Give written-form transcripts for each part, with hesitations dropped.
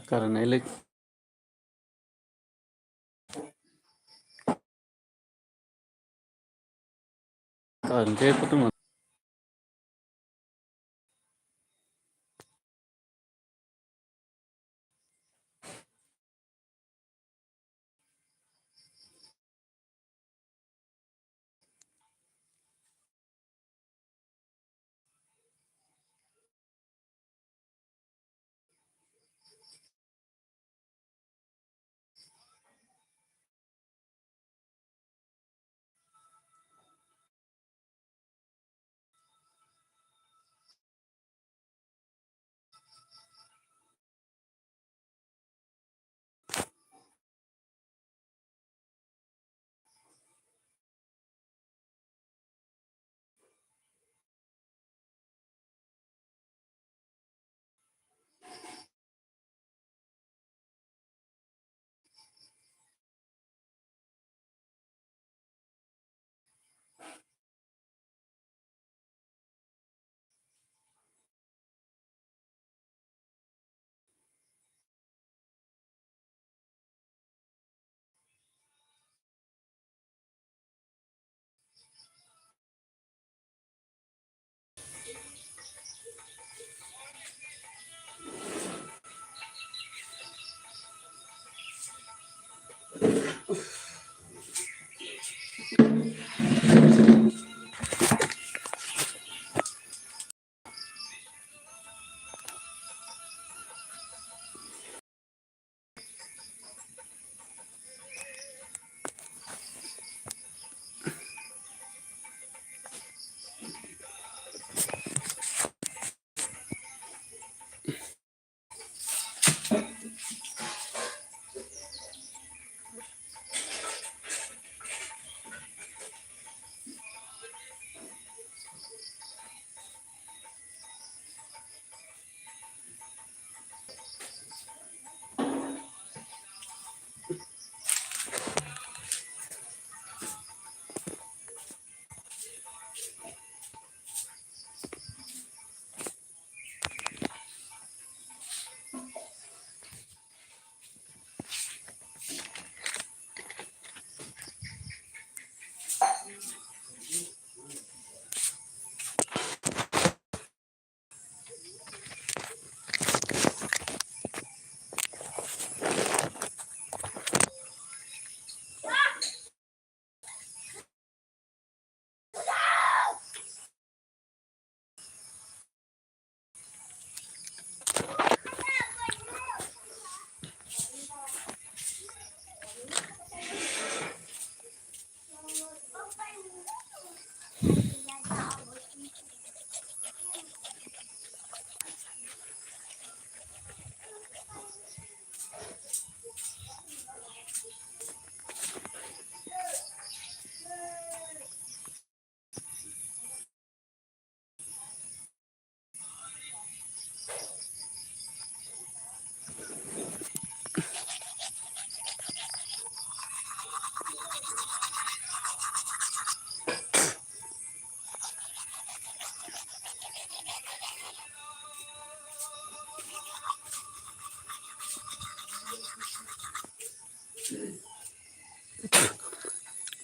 karena elek kan dia itu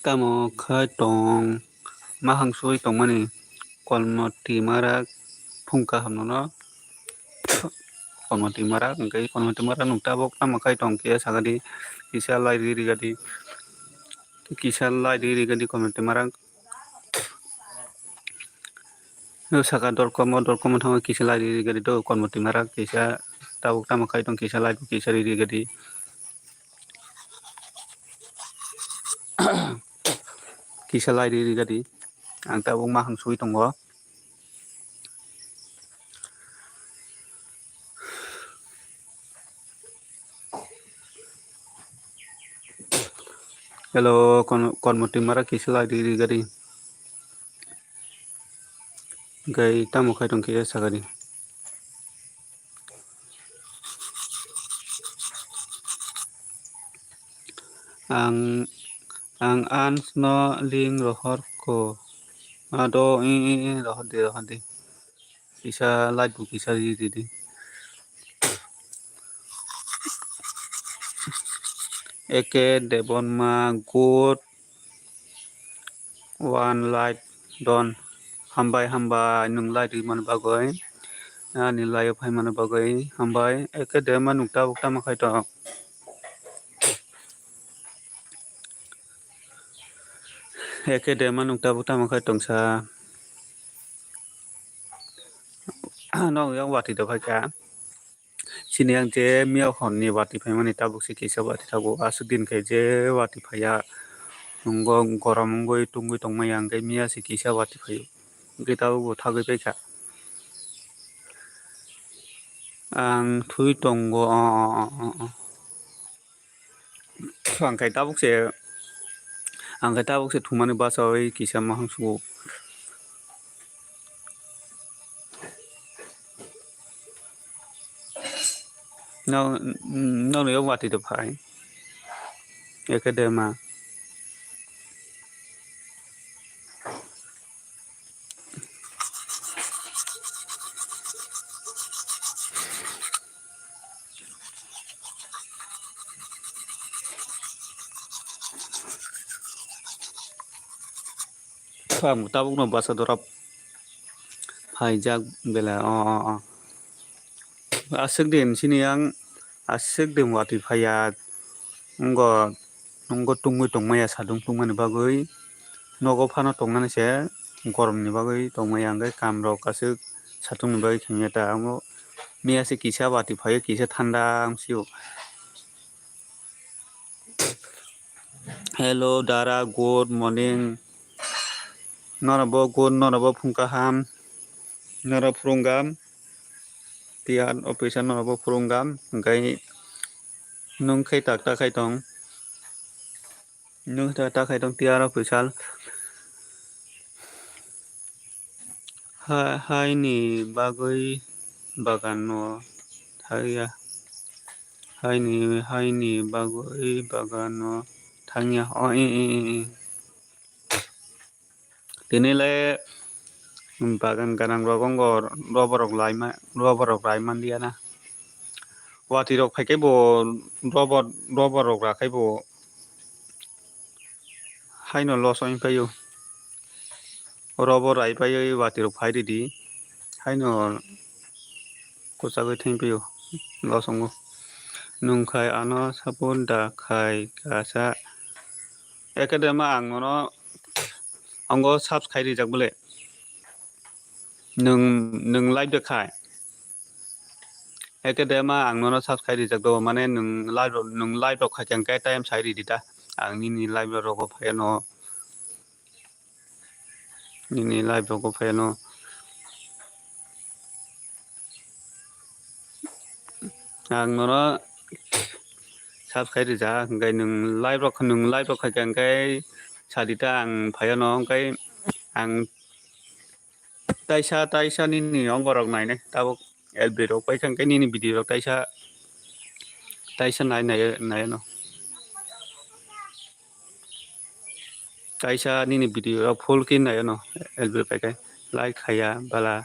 kamu khai tong mahang sui tong mani kolmoti mara phungka hamno no kolmoti mara hingkai kolmoti mara nung tabok tamo khai tong ke sagadi kisa lai riri gadi kolmoti mara saka dorkomo thang kisa lari gari do konmoti mara kisa tabuk tamo khai tong kisa lari kisa ri gari kisa lari gari ang tabuk mahang sui tongo hello konmoti mara kisa lari gari gai tamo khai tong kisa sagari ang ans no ling rohor ko ado rohor de kisa lari bu kisa ri eke debon ma good one light don hambai nung light man bagoi ni layo phai man bagoi hambai eke de ma nukta bukta ma khai to eke de ma nukta bukta ma khai tong sa no yang wati do phai ka sini yang je miao hon ni wati phai man ta buk se kisa wati thago asudin ke je wati phaya nunggo gorom goi tungoi tongmai yang ke mia se kisa wati phai ge ta bu thagai pai ka ang thui tongo ang kai ta buk se thumani basa oi kisa mahang su no yang wati do phai eke de ma phang ta buk no basa dorap phai jak bela asuk din sini yang asuk din wati phaya nunggo tungoi tongmaya sadung tungmani bagoi nogo phano tongnani se gorom ni bagoi tongmai yang ge kam rok asuk satung ni bagoi khengya ta amo mia se kisa wati phaya kisa thanda siu hello dara good morning norabo good norabo phungkaham noro phurunggam tian officer norabo phurunggam gai nung khai tak ta khai tong nung ta khai tong tiar officer hai ni bagoi bagan no thaya hai ni bagoi bagan no thangya tinile bagan ganang rogongo roborok laiman dia na wati rok phai ke bo roborok rakai bo haino los oin payo robor ai payo wati rok phai di haino kosagai thain payo los ongo nungkhai ano sapun da khai kasa ekadema angono ango subscribe rijak bole nung live de khai ekadema angono subscribe rijak do mane nung live rok khai jang kai time sai ri dita angni ni live rok ko phai no ni live rok ko phai no angono subscribe rijak ngai nung live rok khai jang kai sadita ang phai no kai ang taisa ni ongorok nai ne tabuk LB rok pai chang kai ni video rok taisa nai no taisa ni video rok full kin nai no LB pai kai like khaya bala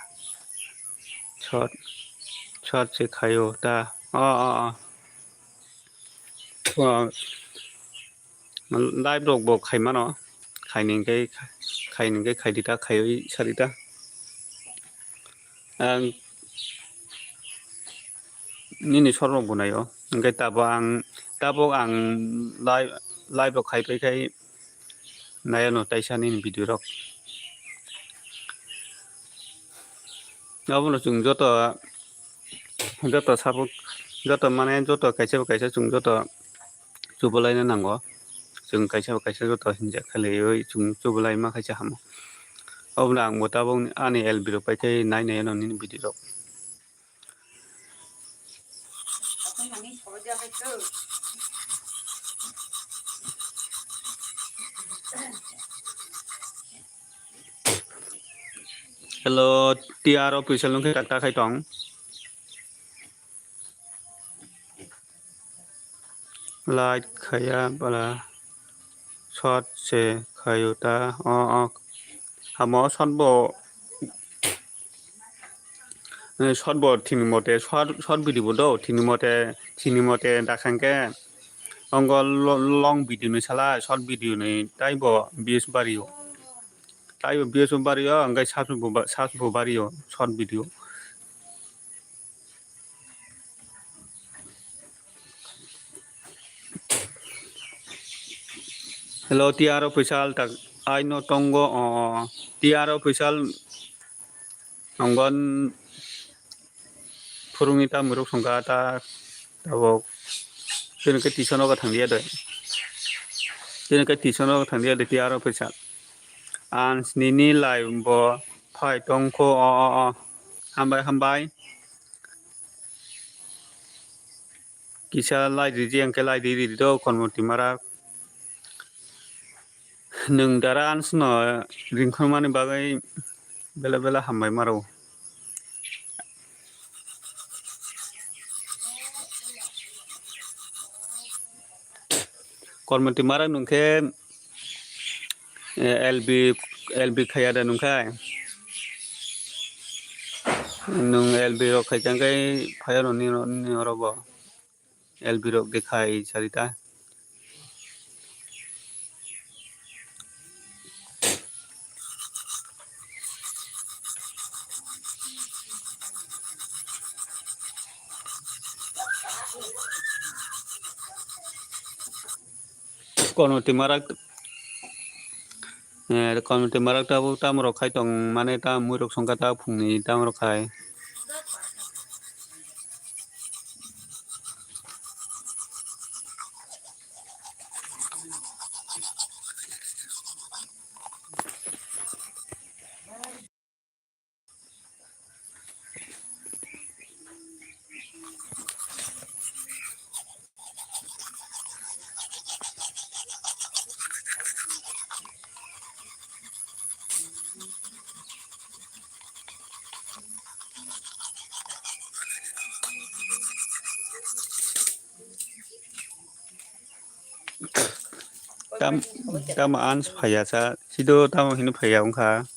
short se khayo ta live rok bo khai ma no khaining kai khaidita khayoi sarita ang nini sorong bunayo ngai tabok ang live rok khai pai kai naya no taisa ni video rok अब न जों जत सापो जत माने जत खायसे जों जत जुबलायनो नांगौ जों खायसे जत हिनजा खालि जों जुबलाय माखासे हामो अब्ला आंबो दाबाव आंनि एल बि रबायथाय नायनाय न'नि बिदिल' हेल' टि आर अफिसियेल नों टाटा खायथं लाइट खाया बाला शर्ट से खायुता हामो शर्ट थिनि मते शर्ट भिडिअ दो थिनि मते दाखांके अंग लंग भिडिअ नि साला शर्ट भिडिअ नि टाइप बिएस बारियो टाइप बिएस बारियो अंगाय सासबो बारियो शर्ट भिडिअ हेलो टि आर अफिसियेल तक आई नो टंगो टि आर अफिसियेल अंगन फुरुंगिता मुरुक संगा ता दाबो जेनके टिउसनाव थांदिया दे जेनके टिउसनाव थांदिया दे टि आर अफिसियेल आन स्निनि लाइभ ब फाइ टंखो हामबाय किसा लाइब्रेरि अंके लाइब्रेरि दो कनमति मारा नों दारा आनसुन रिंखांमानि बागै बेला हामबाय मारो कनमति मारा नोंखे एल बि खाया नुखाय नों एल बि रखाय जांगाय फाया ननि रब एल बि रख देखाय सारिता कनमति मारा ताबो ताम रखाय दं माने ता मुरक संगा ता फुंनि ताम रखाय tam ans phaya sa sido tam hinu phaya ongkha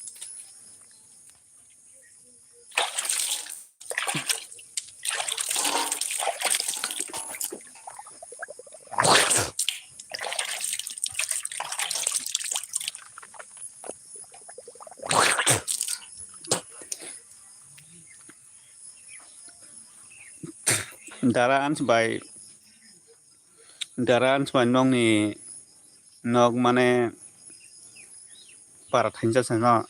dara ans by nongni nog mane para thainja sanga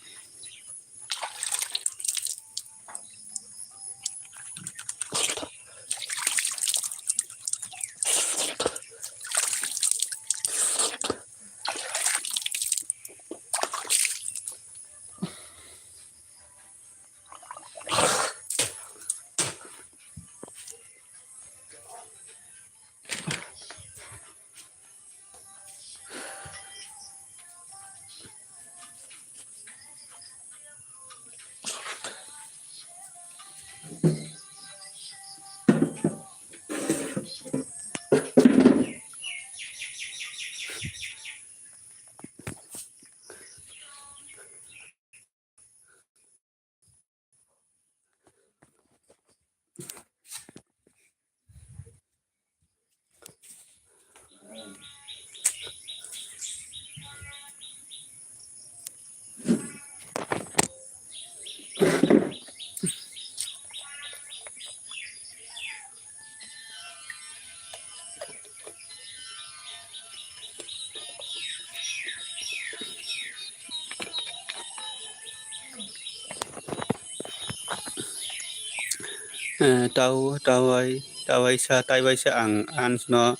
tawai sa taiwai sa ang ans no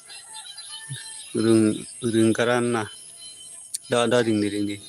rung karan na da ring di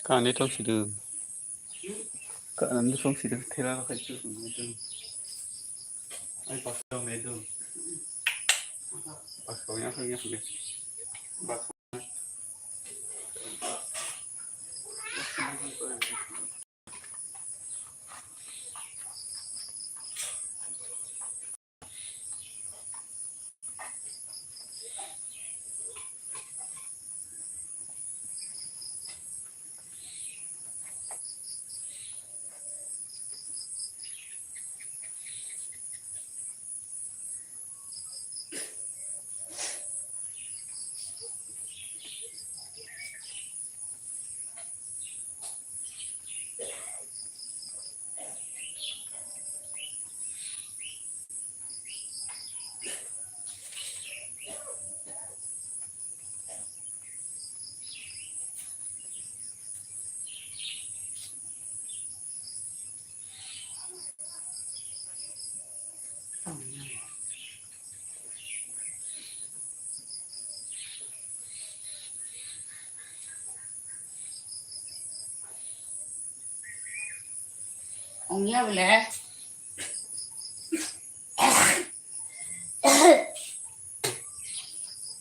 ka ne tong si du ka nan du song si du thela ka chu du ai pas dong ne du pas ko nya fu pas Ongnya boleh.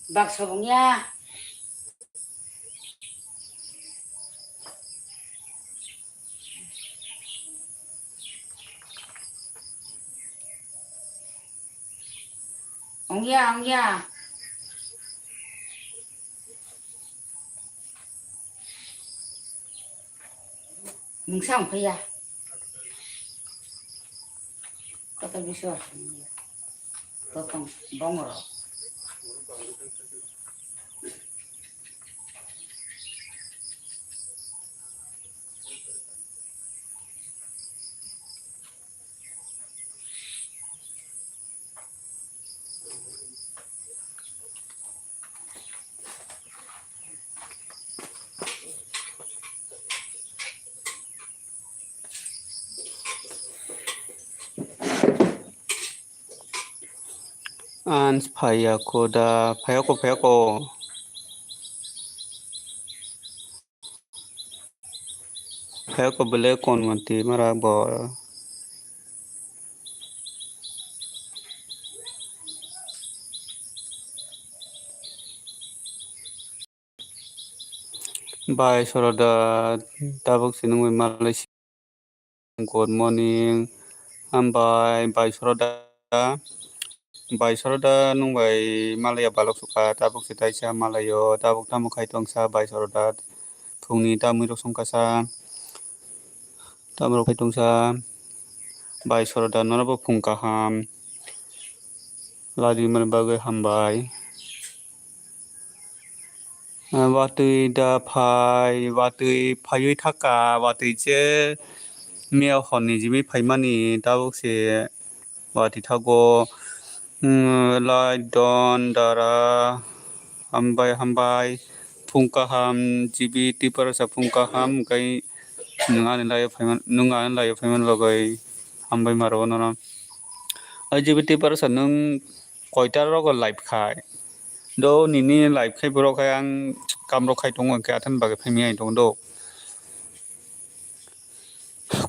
Bak sobongnya. Ongnya. Mungsang apa ya? Kata bisa. Totong bongor. Ans payako da payako bele kon manti mara bo bai soroda tabuk sinung Malaysia. Good morning. Bai soroda nung bai Malaya balok suka tabuk sitaisa Malayo tabuk tamu kaitong sa bai soroda thungni tamu rok songkasa tamu rok kaitong sa bai soroda norabo phungkaham ladi man bagai hambai watui da watui phayui thaka watui je miao honni jibi phaimani tabuk se wati thago lai don dara hambai phungkaham jibi tiparasa phungkaham kai nungan layo phaiman logai hambai maro nono jibi tiparasa nung koitar rogo live khai do nini live khai bro khai ang kamro khai tongo ke athan bagai phaimi ai tong do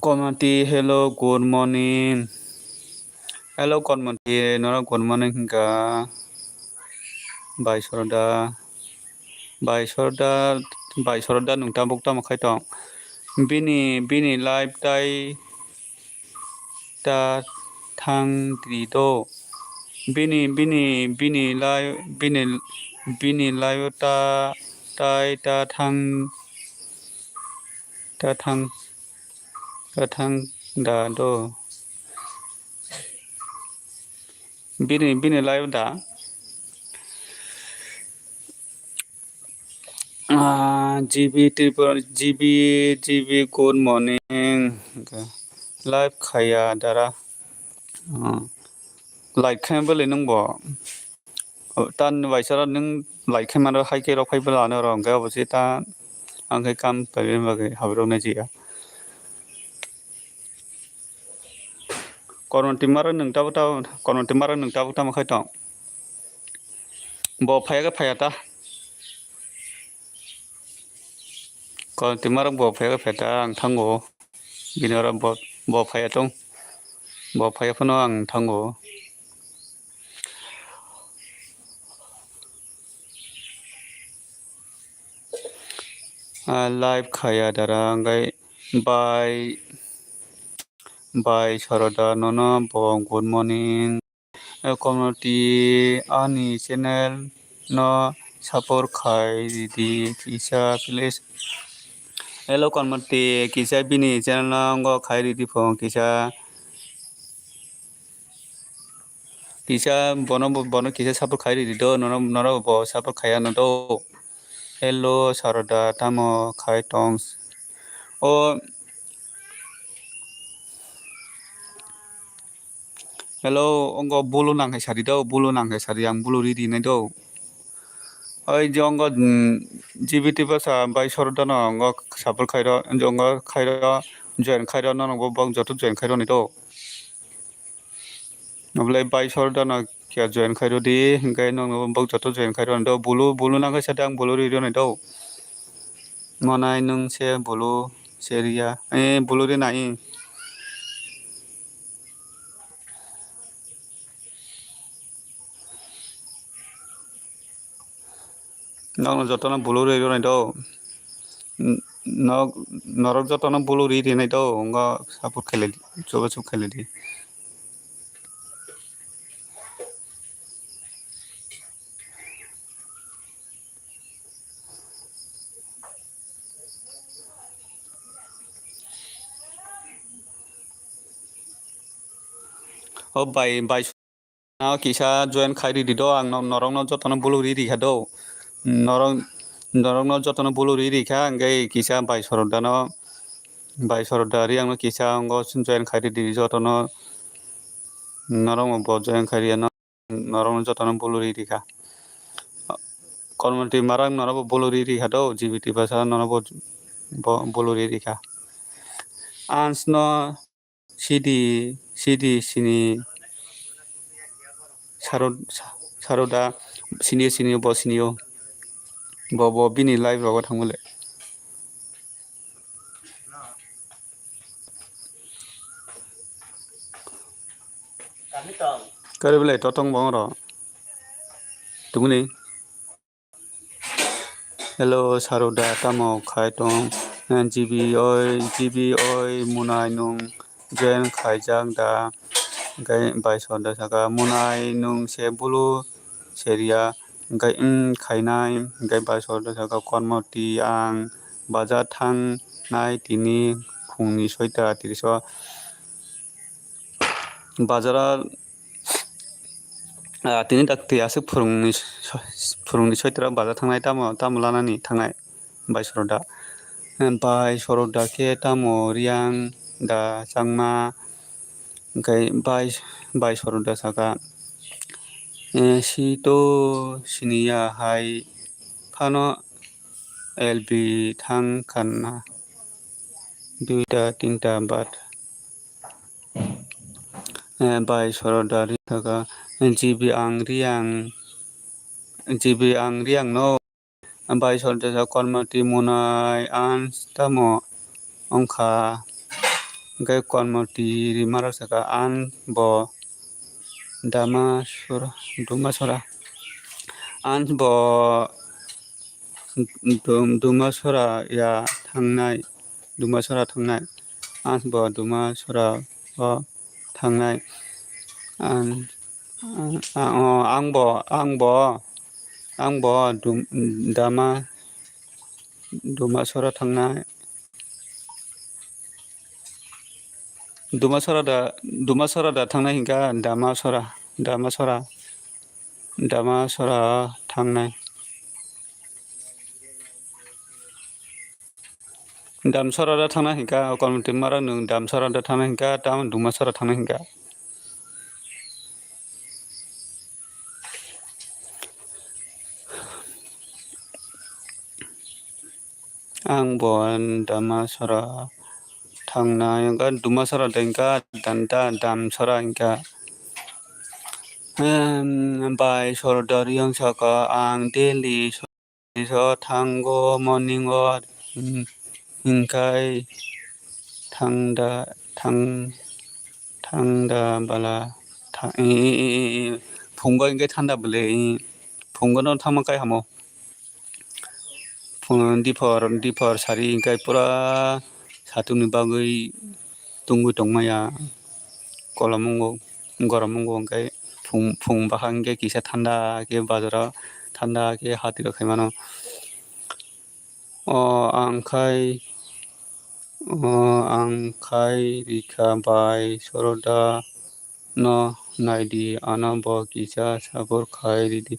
Komati hello good morning hello Komati nora good morning hingga bai soroda nung tabuk tam khai tong bini live tai ta thang tri do bini live ta tai ta thang da do bini live da GB good morning live khaya dara like khai bele nung bo tan vaisara nung like khai maro hai ke ro khai bela no rong ga bosi ta ang khai kam pabe bagai habro na ji ya koron timara nung ta khai tong bo phaya ta koron timara bo phaya ta ang thango binara bo phaya tong bo phaya phono ang thango live khaya dara ngai bai soroda nono bo good morning community ani channel no support khai di kisa please hello community kisa bini channel no go khai di phone kisa bono kisa support khai di do nono bo support khaya no do hello soroda tamo khai tong o hello ongo bulu nang khai sari ang bulu ri nai do oi jongo GBT basa bai soroda no ongo support khairo jongo khairo join khairo no no bong joto join khairo ni do noble bai soroda no kya join khairo di hingai no bong joto join khairo do bulu nang khai sadang bulu ri ni do monai nung se bulu seria bulu ri nai Nong jotona buluri ronai do. Norok jotona buluri rinai do. Nga support khaile di. Choba chob khaile di. Oh by now kisa join khairi di do ang norok no jotona buluri ri kha do. Norok no jotona buluri ri kha ngai kisa by soroda no by soroda ri ang kisa ngo join khairi di jotona norok mo bo join khairi no norok no jotona buluri ri kha. Community marang norok buluri ri kha do GBT basa norok buluri ri kha. Ans no CD sini saroda sini bo sini bo bini live ro thangmole kare bele totong bong ro tungni hello saroda tamo khai tong GB oi munai nung jen khai jang da gai bai sonda saka munai nung se bulu seria gai khainai gai bai sonda saka konmoti ang bazar thang nai tini khungni soita tiriso bazara tini dakti asuk phurungni soitara bazar thangnai tamo lanani thangnai bai soroda ke tamo riang da changma gai bai soroda saka sito sinia hai phano LB thang kanna duita tinta bat bai soroda ri saka GB ang riang no bai soroda saka konmati munai ans tamo ongkha gai konmati rimara saka an bo duma sora an bo duma sora ya thangnai an bo duma sora thangnai ang bo duma sora thangnai duma sora da thangnai hingka dama sora thangnai dam sora da thangnai hingka community mara nung dam sora da thangnai hingka dam duma sora thangnai hingka ang bon dama sora thangnai hingka duma sora da hingka dam sora hingka bai soroda riang saka ang daily so thango morning walk hingkai thangda bala phunggo hingkai thanda bole phunggo no thangmakai hamo dipor sari hingkai pura satungni bagui tunggu tongmaya kolamungo goramungo hingkai phung bahang ke kisa thanda ke bazara thanda ke hatiro khaimano angkai rika bai soroda no naidi anabo kisa sabor khai ridi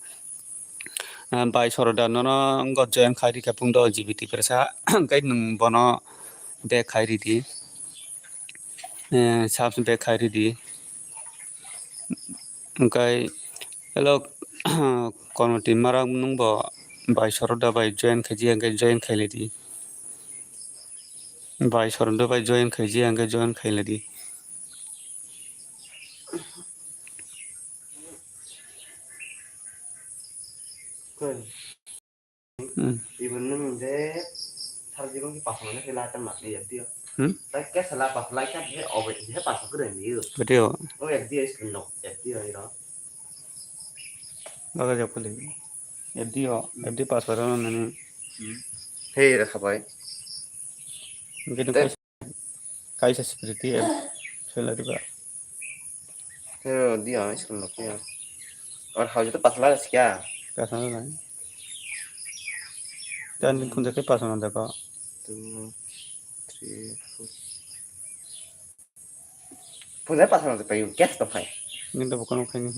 bai soroda no join khai rika pungdo GBT persa kai nung bono be khai ridi sabs be khai ridi angkai hello community marang nung bo bai soroda bai join khaji angkai join khailedi bai soroda bai join khaji angkai join khailedi Even nung de sarjiro ki pasang ke la tan mat ni dia. Ta ke sala pas lai ka he over he pas ko de ni. betul Oh ya dia is no ya dia ira. baga japole FD password nani Hei rakhabai. gitu kaisa security app sela diba Hei dia iskun lo kya. Aur hau jata pasla kya. kasana nai dan kun jake password nanda ka 2 3 4. Punya pasal tu payu get to fai. gitu bukan kayaknya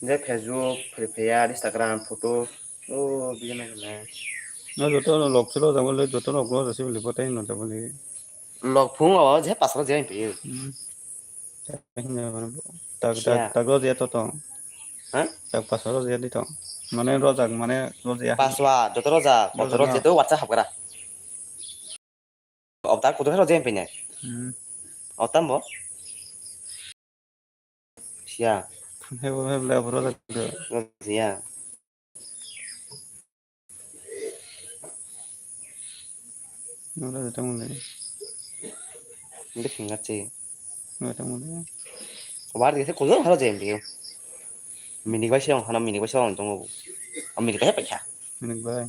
Je Facebook, Free Fire, Instagram, foto. Oh, biar mana. no joto log chlo jabole joto log lo jasi boli potai no jabole Log phung awa je pasal je payu. tag lo dia to Hah? tag password dia di to mane rojak mane rojak Password, joto roja, foto roja tu WhatsApp habkara. Obtak foto roja yang punya. Otam bo. Sia. he rojak Sia. no jata mule Ini fingat sih. jata mule Obar dia tu kudo harus je payu. Mini gua siang, hana mini gua siang tunggu. Mini gua apa ya? minik bai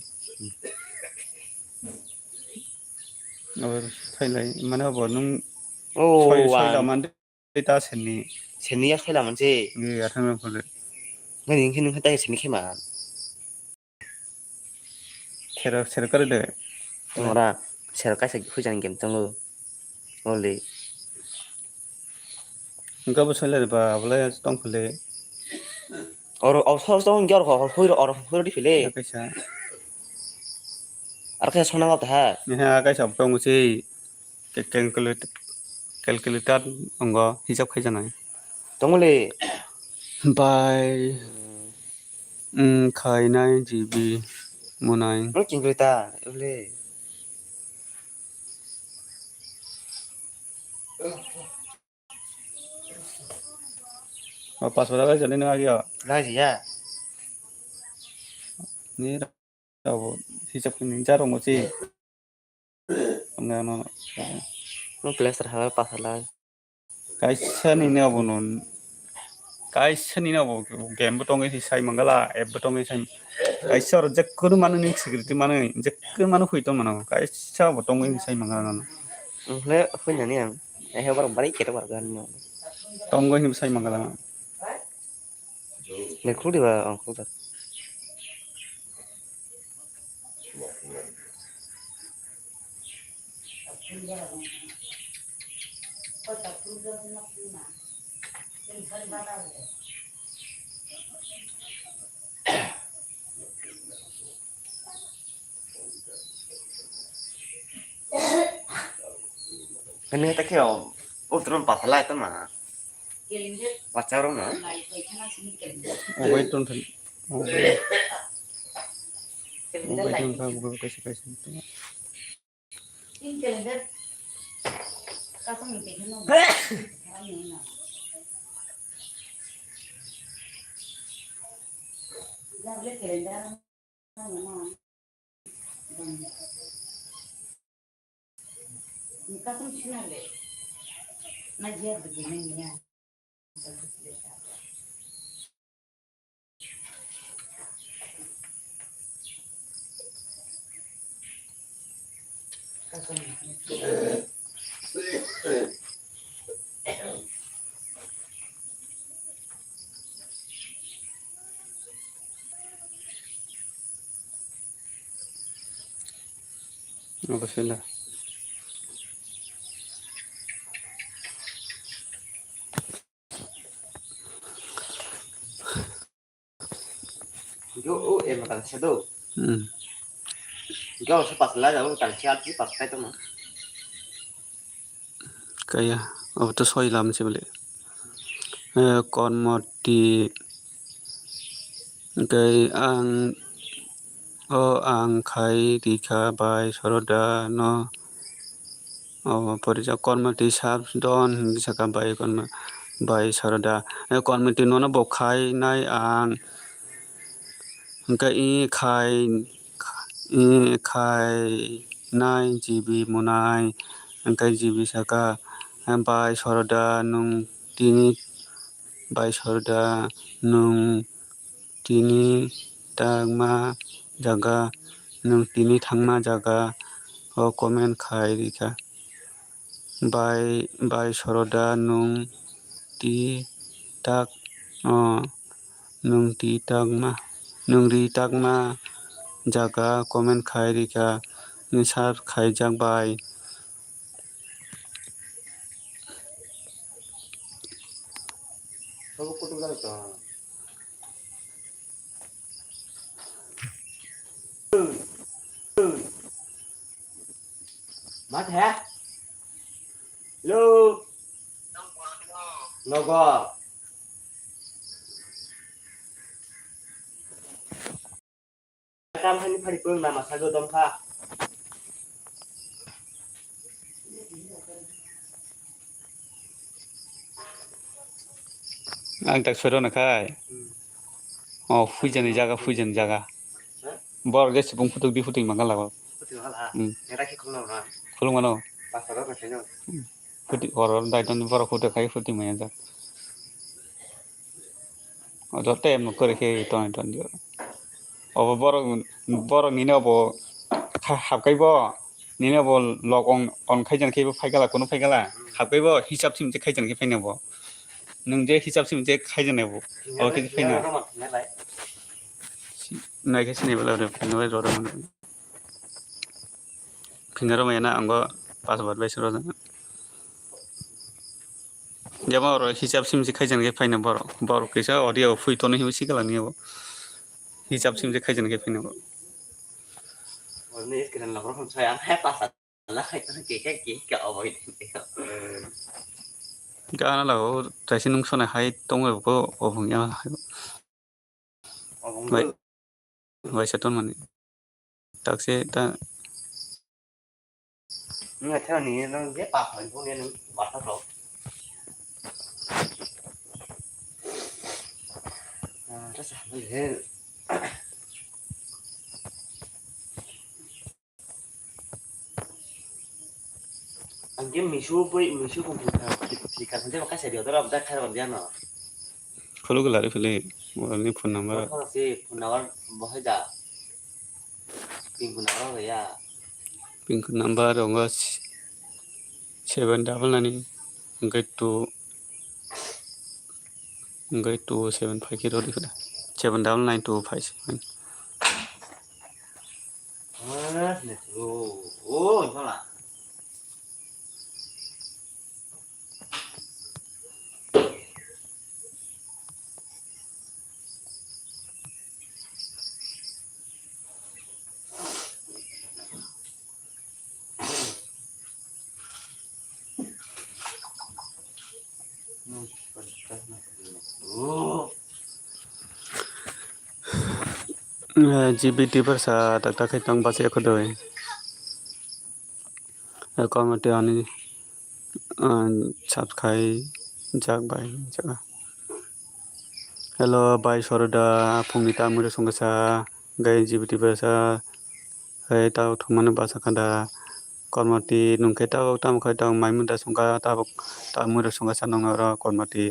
और फैलाय माने अब नों Oh, सय लामान दैता सेननि seni ya saya laman sih. आथाना फले Nggak nggak tanya seni kemana? सेर करे दे Orang share kasih hujan game tunggu. Oleh. उनका बसले बा बले तंग फले Orang soal nggak orang di file. कैसा Artinya sonang apa ha? ने आगा सब दं से कैलकुलेटर अंग हिसाब खाय जानाय Tunggu le. बाय खायनाय जीबी मुनाय Mungkin kita, oleh. और पासवर्ड आगा चले ना आ गया Lagi ya. ni अब हिसाब खाय जारो मोसे अंगा Lu plaster hal pasalah. कैसा नि ने अब नो कैसा नि अब गेम बतंगे साइ मंगला एप बतंगे साइ कैसा और जक्कर माने नि सिक्योरिटी माने जक्कर माने फैतो मानो कैसा बतंगे साइ मंगला ना Le, punya ni yang. Baru balik kita warga ni. तंगो नि साइ Mangla Le, kru di bawah angkut. Ini kita kyo. Oh, turun pasalah itu mah. Wacau orang mah. Oh wait don't oh wait don't का book कैसे कैसे ओ बस ला Yo, oh, makan siapa? Kau pasalah, jauh kan siapa sih pasal itu mah. kaya अब तो सही लाम से बोले कर्मति गै आं खाय दिखा बाय सरदा न परिजा कर्मति साब दन सका बाय कर्म बाय सरदा कर्मति न बखाय नाय आं खाय नाय जीबी मुनाय जीबी सका बाय सरदा नुं तिनि बाय सरदा नुं tini tangma jaga nung tini thangma jaga o comment khai rika by soroda nung ti tak nung ti tagma jaga comment khai rika nisar khai jak by ସବୁ କୋଟି ଗଲେ ତ Mát hả? Hello. Logo. Cam hay phải phương nào mà sao cơ đông pha. ang tak soro na khai fuijan jaga bor ge sibung futuk mangal lago Betul lah. Yang lagi kalau orang. khulung mano Pasal apa sih? futi horor dai ton bor futuk khai futik maya ja odo tem no kore ke ton dio obo bor ni no bo hab kai bo ni no bo log on khaijan ke bo faigala kono faigala hab kai bo hisab sim je khaijan ke faina bo nung je hisab sim je khaijan ne bo o ke faina nai ke sini bela re no ro ro man finger ma yana anggo password bai soro jama ro hisab sim je khaijan ke faina bor ke sa audio fui to no hi sigala ni bo hisab sim je khaijan ke faina bo Ini kira nak orang saya aneh pasal lah itu kayak kau boy. ga na lago traisi nung sona hai tongo ko obung ya Orang bai tu. bai saton mani takse ta Nggak tahu nih, nang dia apa pun dia nang batas loh. Nah, terus apa dia? Anjir misu komputer dikan saja maka saya diatur apa cara kerja no. kholo gala re fele ni phone number Kalau sih punawar bahaya dah. Ping punawar ya. pin number onga 799 ngai 275 kilo di kada 79925 Nih tuh. Oh, itu lah. Oh. GBT पर सा tak kai tang base khodoi komate ani subscribe jak bai jaga hello bai soroda phungni ta mure songsa gai GBT पर सा hai ta thumane basa kada kormati nungke ta tam khai ta maimun da songka ta mure songka sanong ra kormati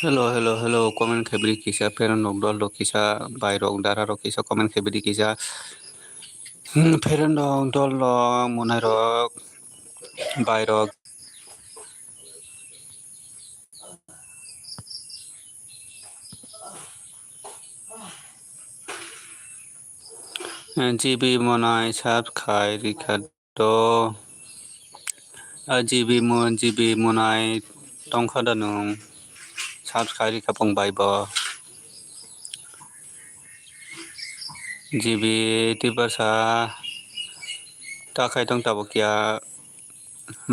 hello comment khabri kisa feron nok dol do kisa bairok dara ro kisa comment khabri kisa feron dol lo monai rok bairok jibi monai sab khai rikha do jibi monai tongkha danung sab khai rikha pongbai bo jibi tipasa ta khai tong tabo kia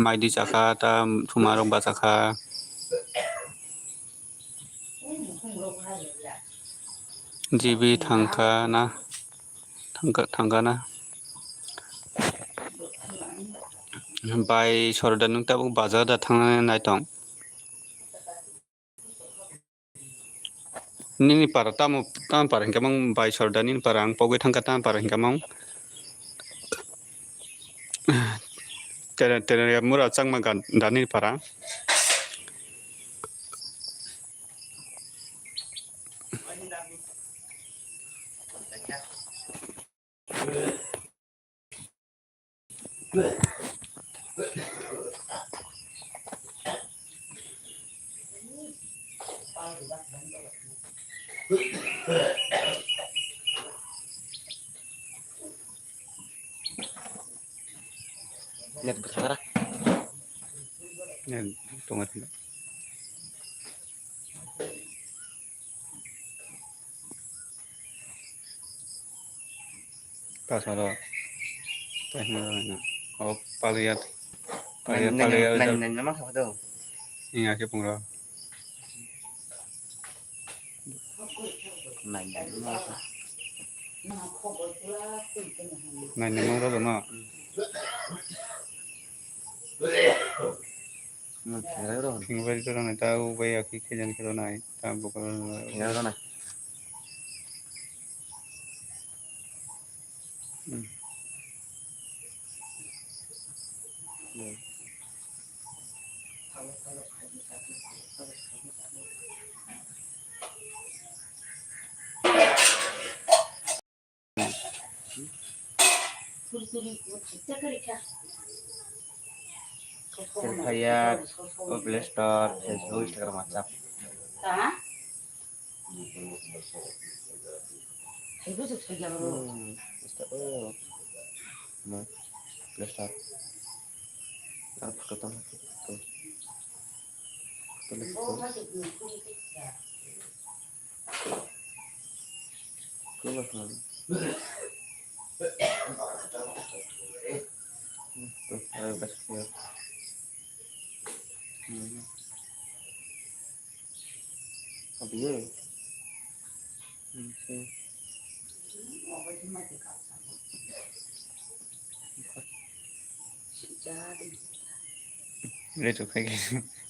maidi chaka ta thumarong ba chaka jibi thangka na bai sorda nung tabuk bazar da thangna nai tong nini para tam para hingkamang bai sorda nin para ang pogoi thangka tam para hingkamang tere mura changma gan dani para Net bersuara. Tunggu. Pasalo. Pasalo. Oh, paliat. Nanya nama siapa tuh? Ingat ke pungro. Nanya nama. Nanya mangro dono. Kira dong. Tinggal itu orang tahu bayar kikiran kilo naik. Tahu bukan. Kira dong. Kayak Play Store, Facebook, Instagram, WhatsApp. Itu saja baru. Play Store. Apa ketemu? Ayo kasih. Apa ya?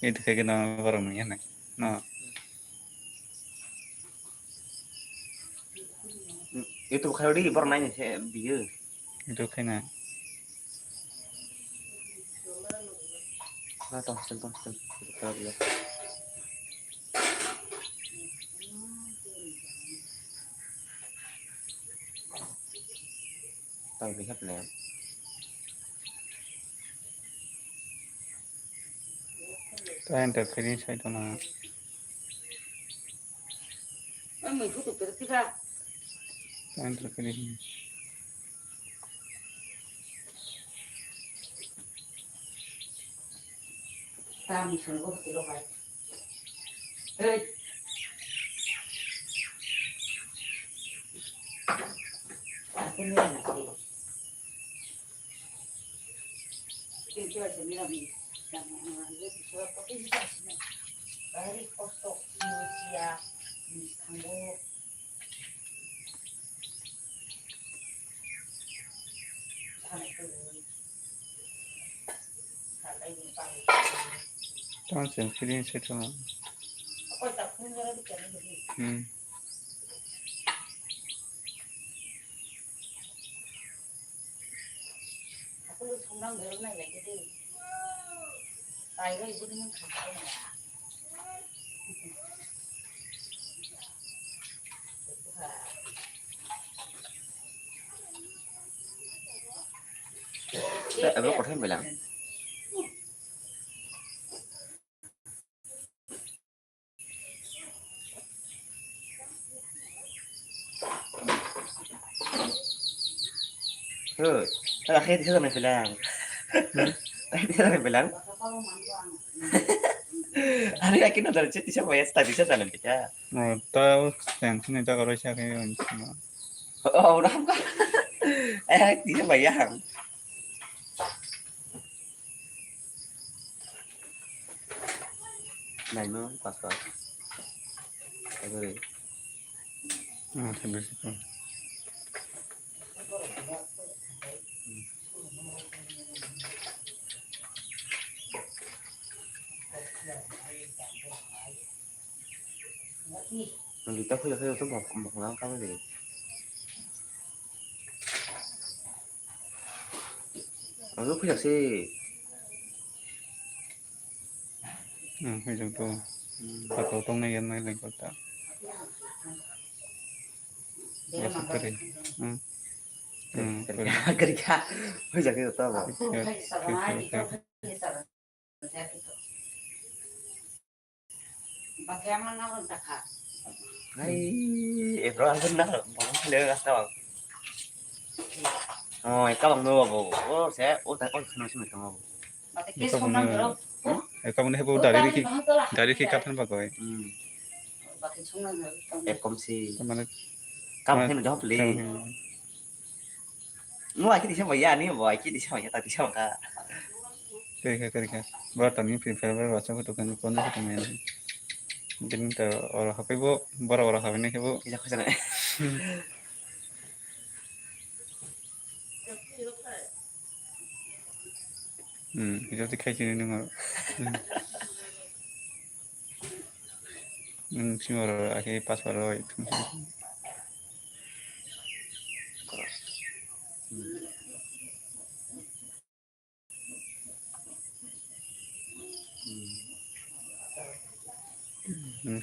Itu kayak nama orang ni, nah. Itu kalau di pernah nanya saya dia. Itu kayak Tong. Kalau dia. Tahu lihat nih. Tahan terpilih saya tu na. Mình cứ tục cái ra. Tahan terpilih. Ta mình xuống có cái đồ này. Ê. Cái này là gì? Cái chơi thì mình làm gì? Làm cái gì có cái gì này. Cái foto Indonesia di Istanbul. Tahan terpilih saya tu na. Apa tak punya lagi kan ini. Aku lu senang dari mana lagi tu. ताई가 이거는 가까이야. Em có thêm 15. Thế là hết thứ này phải làm. Thế là phải làm. Anh ấy cái nó là chết thì sao vậy? Tại vì sao làm vậy cha? tao chẳng thế nên tao có đôi cha cái mà Ồ, nó không có. Ê, thì sao vậy hả? Này nó quả sỏi. Cái gì? thật được rồi. Mình tao phải tôi một ngón cái gì? Lúc phải gì? Hay chúng tôi bắt đầu tông này em này lên có ta masuk ke ring Ketika bây giờ cái tao bảo Bagaimana untuk kak? Ay, bro, ang ganda. Baka talaga ka tawag. Oh, ikaw ang nuwa mo. Oh, saya, tayo sino si Mika mo. kamu nih bu dari kapan bagai Kom si. kemana Kamu kan udah beli. Mu ai di sama ya ni, boy, di sama ya tadi sama ka. kerja buat tani prefer bahasa itu kan kono itu main jadi orang HP bu baru orang HP nih bu Bisa ke sana. itu tuh kayak gini nih sih orang akhirnya pas baru itu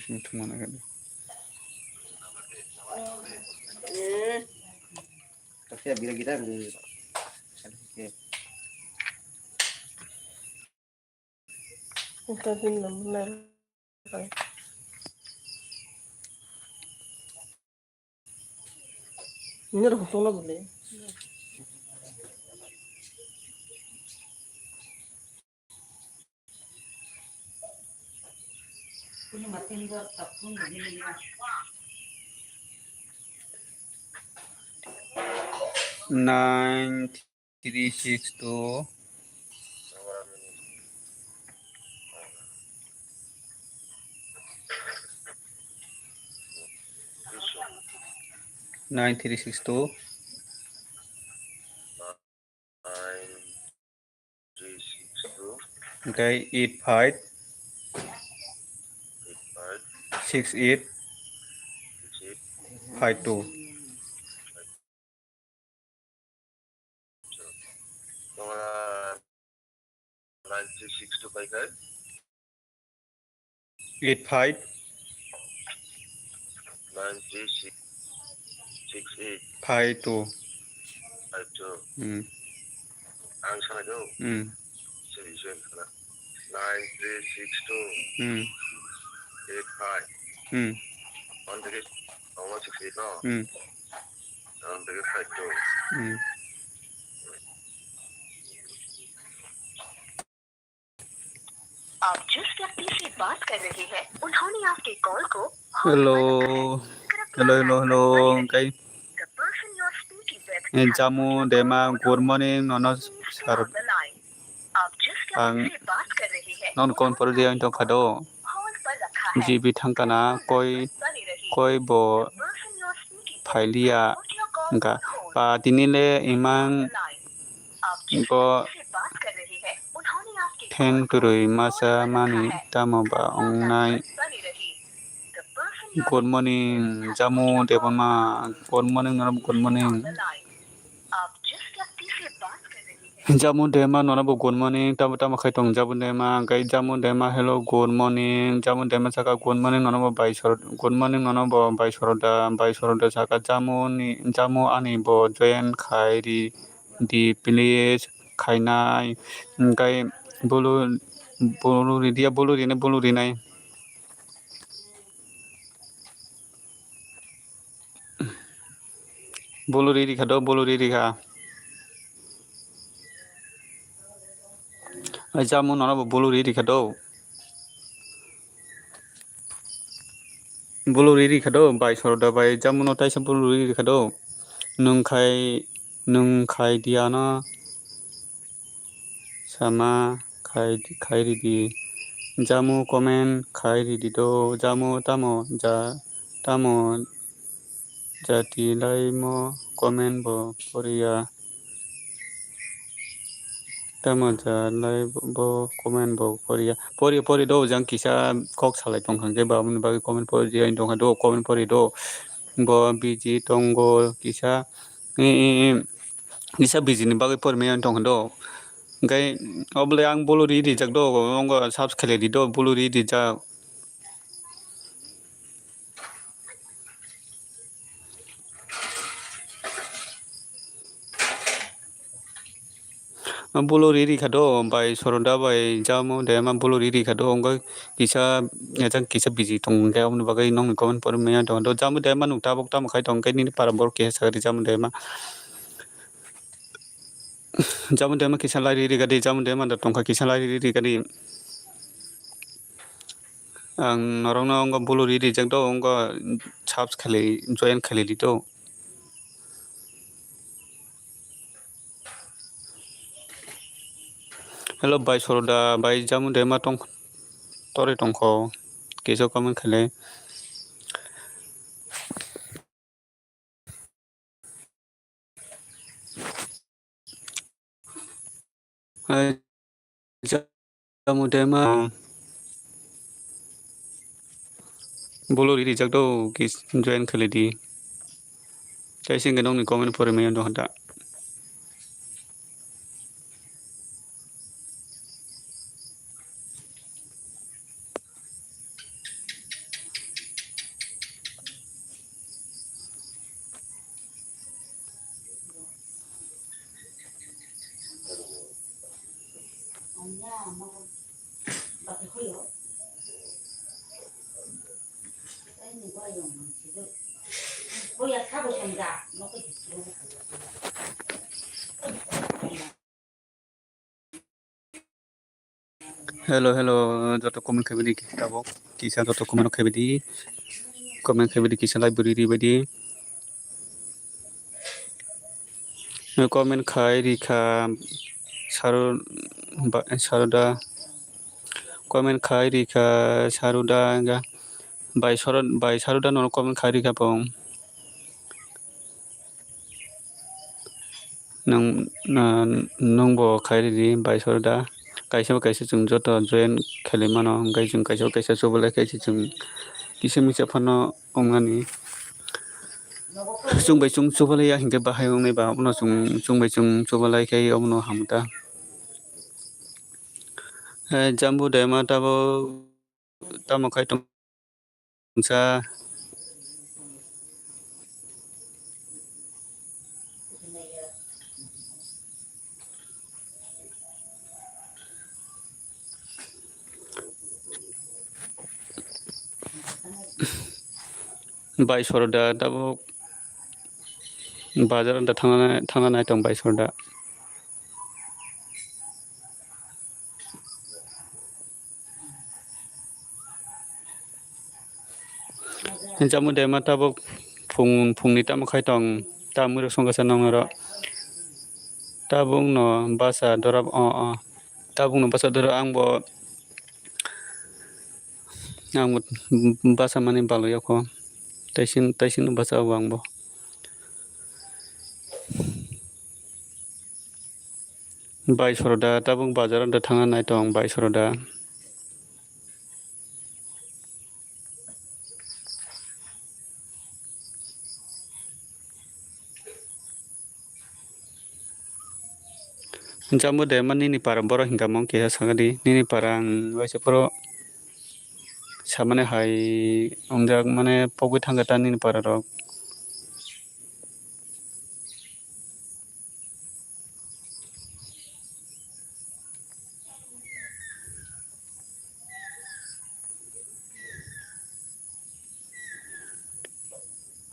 sih cuma agak Tapi ya bila kita di Kita benar-benar ini udah kosong lah boleh. Ini matiin gua tapun begini ya. 9362 9362 okay 85 68 52 85 52 Ang sana do 9 3 6 2 8 5 on the get on 168 no on the get 52 आप जिस व्यक्ति से बात कर रहे हैं उन्होंने आपके call को hello cái The person you are speaking with jamu dema good morning nono sar on the line. आप जिस व्यक्ति से बात कर रहे हैं non kon por dia into kado hold पर रखा है ji bi thangkana koi bo person you are speaking with phailia put your call ga on hold pa tinile imang the line. आप जिस go व्यक्ति से बात कर रहे हैं उन्होंने आपके ten turui masa mani tamoba ongnai बनी रही The person you are good morning jamu debama good morning on the line. आप जिस व्यक्ति से बात कर रहे हैं Jamu dema nona bo good morning tamu tamu khai tong jamu dema gai jamu dema hello good morning jamu dema saka good morning nona bo bai sor good morning nona bo bai soroda saka jamu ani bo join khai di please khainai gai bolu ridia bolu rinai bolu ridi kha jamu nona bo bolu ridi kha do bolu ridi kha do bai soroda bai jamu no taisa bolu ridi kha do nung khai diana sama khai ridi jamu comment khai ridi do jamu tamo jati lai mo comment bo korea tamo jalai bo comment bo korea pori do jang kisa kok salai tong khang je ba mun ba comment pori je dong do comment pori do bo biji tongo kisa kisa biji ni ba pori me dong do gai obले ang bolu ridi jak do ongo subs khele di do bolu ridi jak bolu ridi khado bai soroda bai jamu dema bolu ridi khado ongo kisa kisa biji tong ga om bagai nong comment por me dong do jamu dema nu tabok tam khai tong kai ni para bor ke sa jamu dema kisa lai ridi gadi jamu dema da tong kha kisa lai ridi gadi ang norong na ongo bolu ridi jak do ongo subs khele join khele di do hello bai soroda bai jamu dema tong tore tong kho keso comment khele jamu dema bolu ridi jak do kis join khele di kai sing nong ni comment por me dong da Anya mau pakai koyo. Ini koyo masih. Koyo kabo sangga, mau ke situ. hello joto comment khebe di kitabo kisa joto comment khebe di kisa library ri badi comment khai rikha saruda comment khai rikha saruda ga bai saruda no comment khai rikha pong nong bo khai ri bai saruda kaisa chung joto join khele mano gai chung kaisa chobole kaisa chung kisa misa phano ongani chung bai chung chobole ya hingke bahai ong nei ba ono chung bai chung chobole kai ono hamta jambu dema tamo khai tong sa bai soroda tabo bazar da thangna nai tong bai soroda jamu dema tabo phungni tamo khai tong tamuro songasa nongro tabung no basa dorab tabung no basa dorab angbo basa mani balo yako taisin basa wangbo bai soroda tabung bazar da thangna nai tong bai soroda jamu de man nini para boro hingga mong keha sangadi nini para waisa pro samane hai ongjak mane pogui thangata nini para rok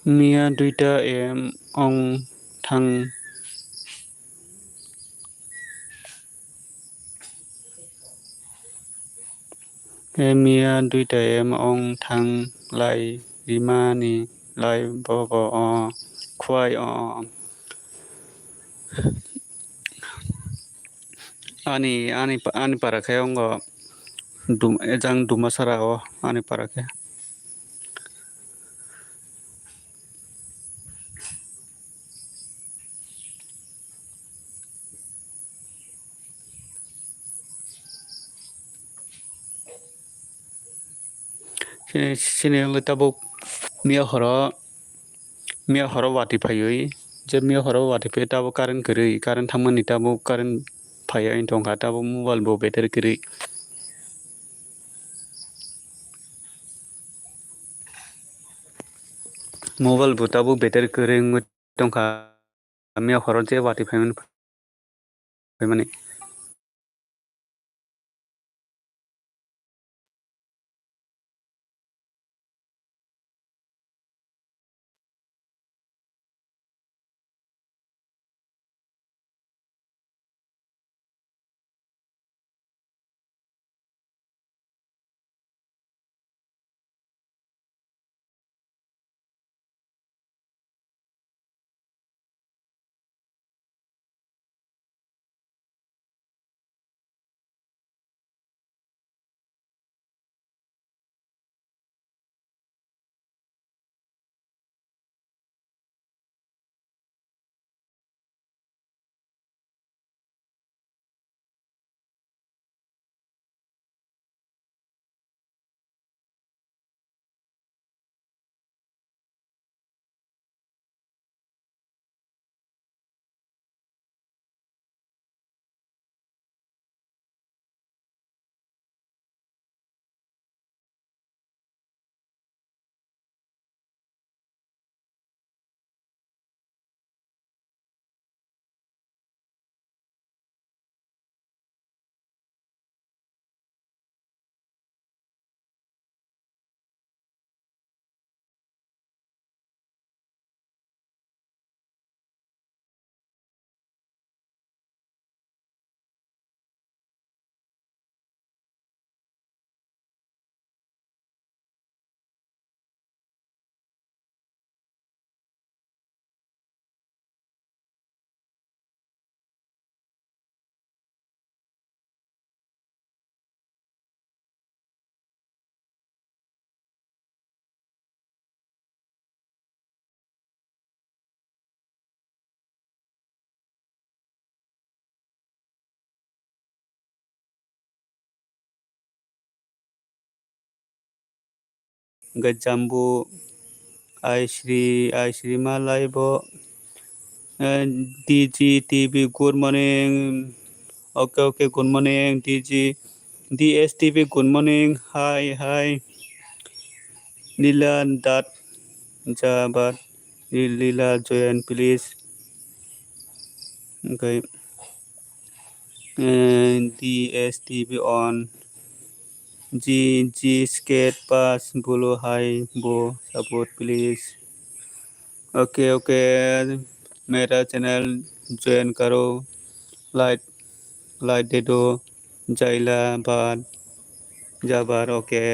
Mia 2 am ong thang Mia 2 am ong thang lai lima ni lai bo khwai ani para khe ongo ejang dumasara ani para khe sini tabuk mia horo wati phaioi je mia horo wati phai tabuk current kwrui current thangmani tabuk current phaioi tongkha tabuk mobile bo battery kwrui mobile bo tabuk battery kwrui tongkha mia horo je wati phaimani Gajambu Aishri Malai bo DG TV good morning okay good morning DSTV good morning hi Lila dat jabat Lila join please okay DSTV on G skate pass bolo hi bo support please okay मेरा channel join करो like they दो जाइला बाद जाबार okay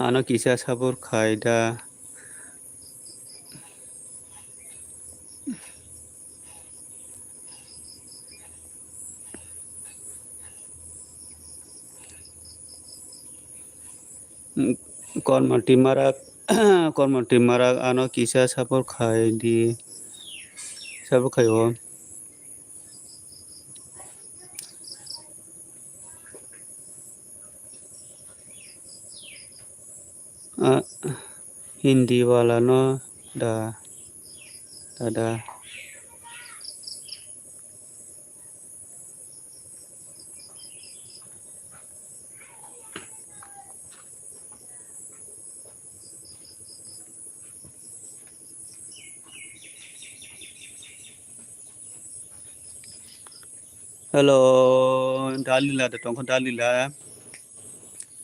आनो किसा साबुर खायदा kormati marak ano kisa sabur khai di sabur khayo Hindi वाला no दा दादा hello Dalila da tong Dalila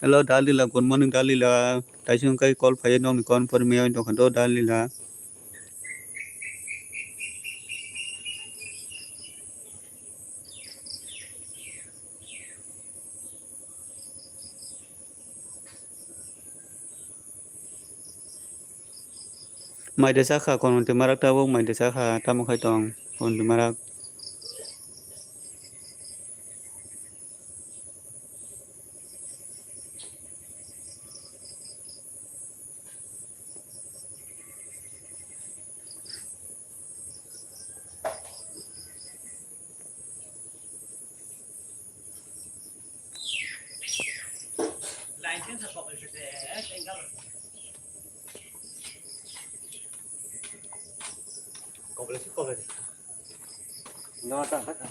hello Dalila good morning Dalila tai chung kai call phai no mi kon for me on tong do Dalila mai de sa kha kon te marak ta bo mai de sa kha ta mo khai tong kon te marak Cọp lên nó ta tất cả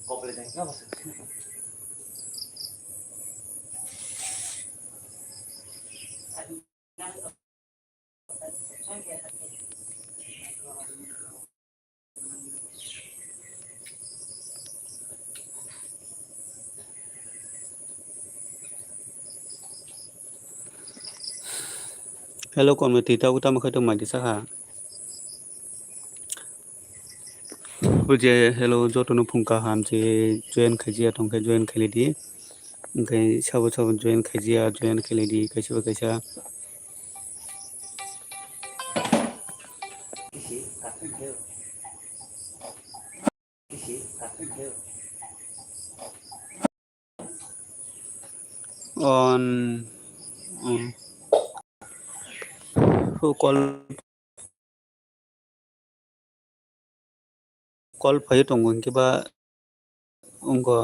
cọp lên đánh nó hello kon me ti ta ta mo khai tong mai de sa kha buje hello jotono phungka ham je join khajia tong khai join khali di kai sabo join khajia join khali di kaisa kaisa on who call phai tong ngun ki ba ongko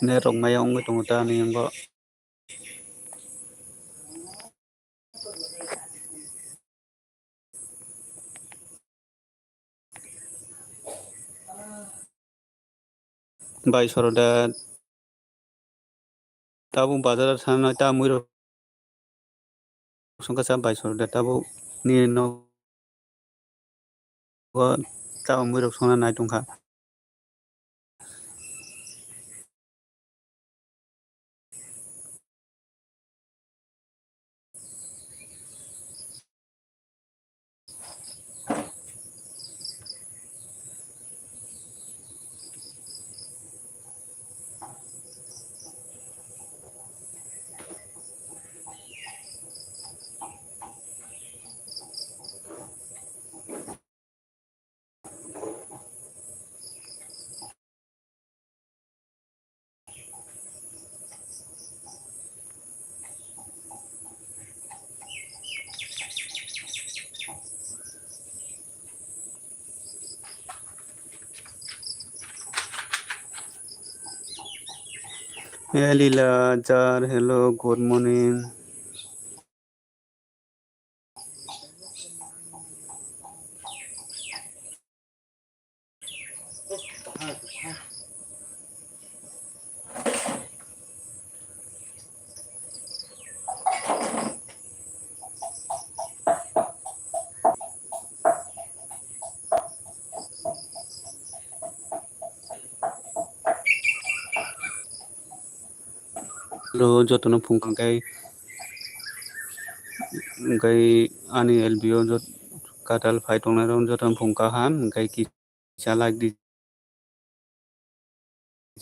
ne rong mai ong tong ta ni ongko bai soroda tabu bazar sana ta muiro songka sa bai soroda tabu ni no ko ta muiro sona nai tongkha Lila jar hello good morning lo jotono phungka kai ani LBO jot katal phai tong na ron jotono phungka ham kai ki chalak di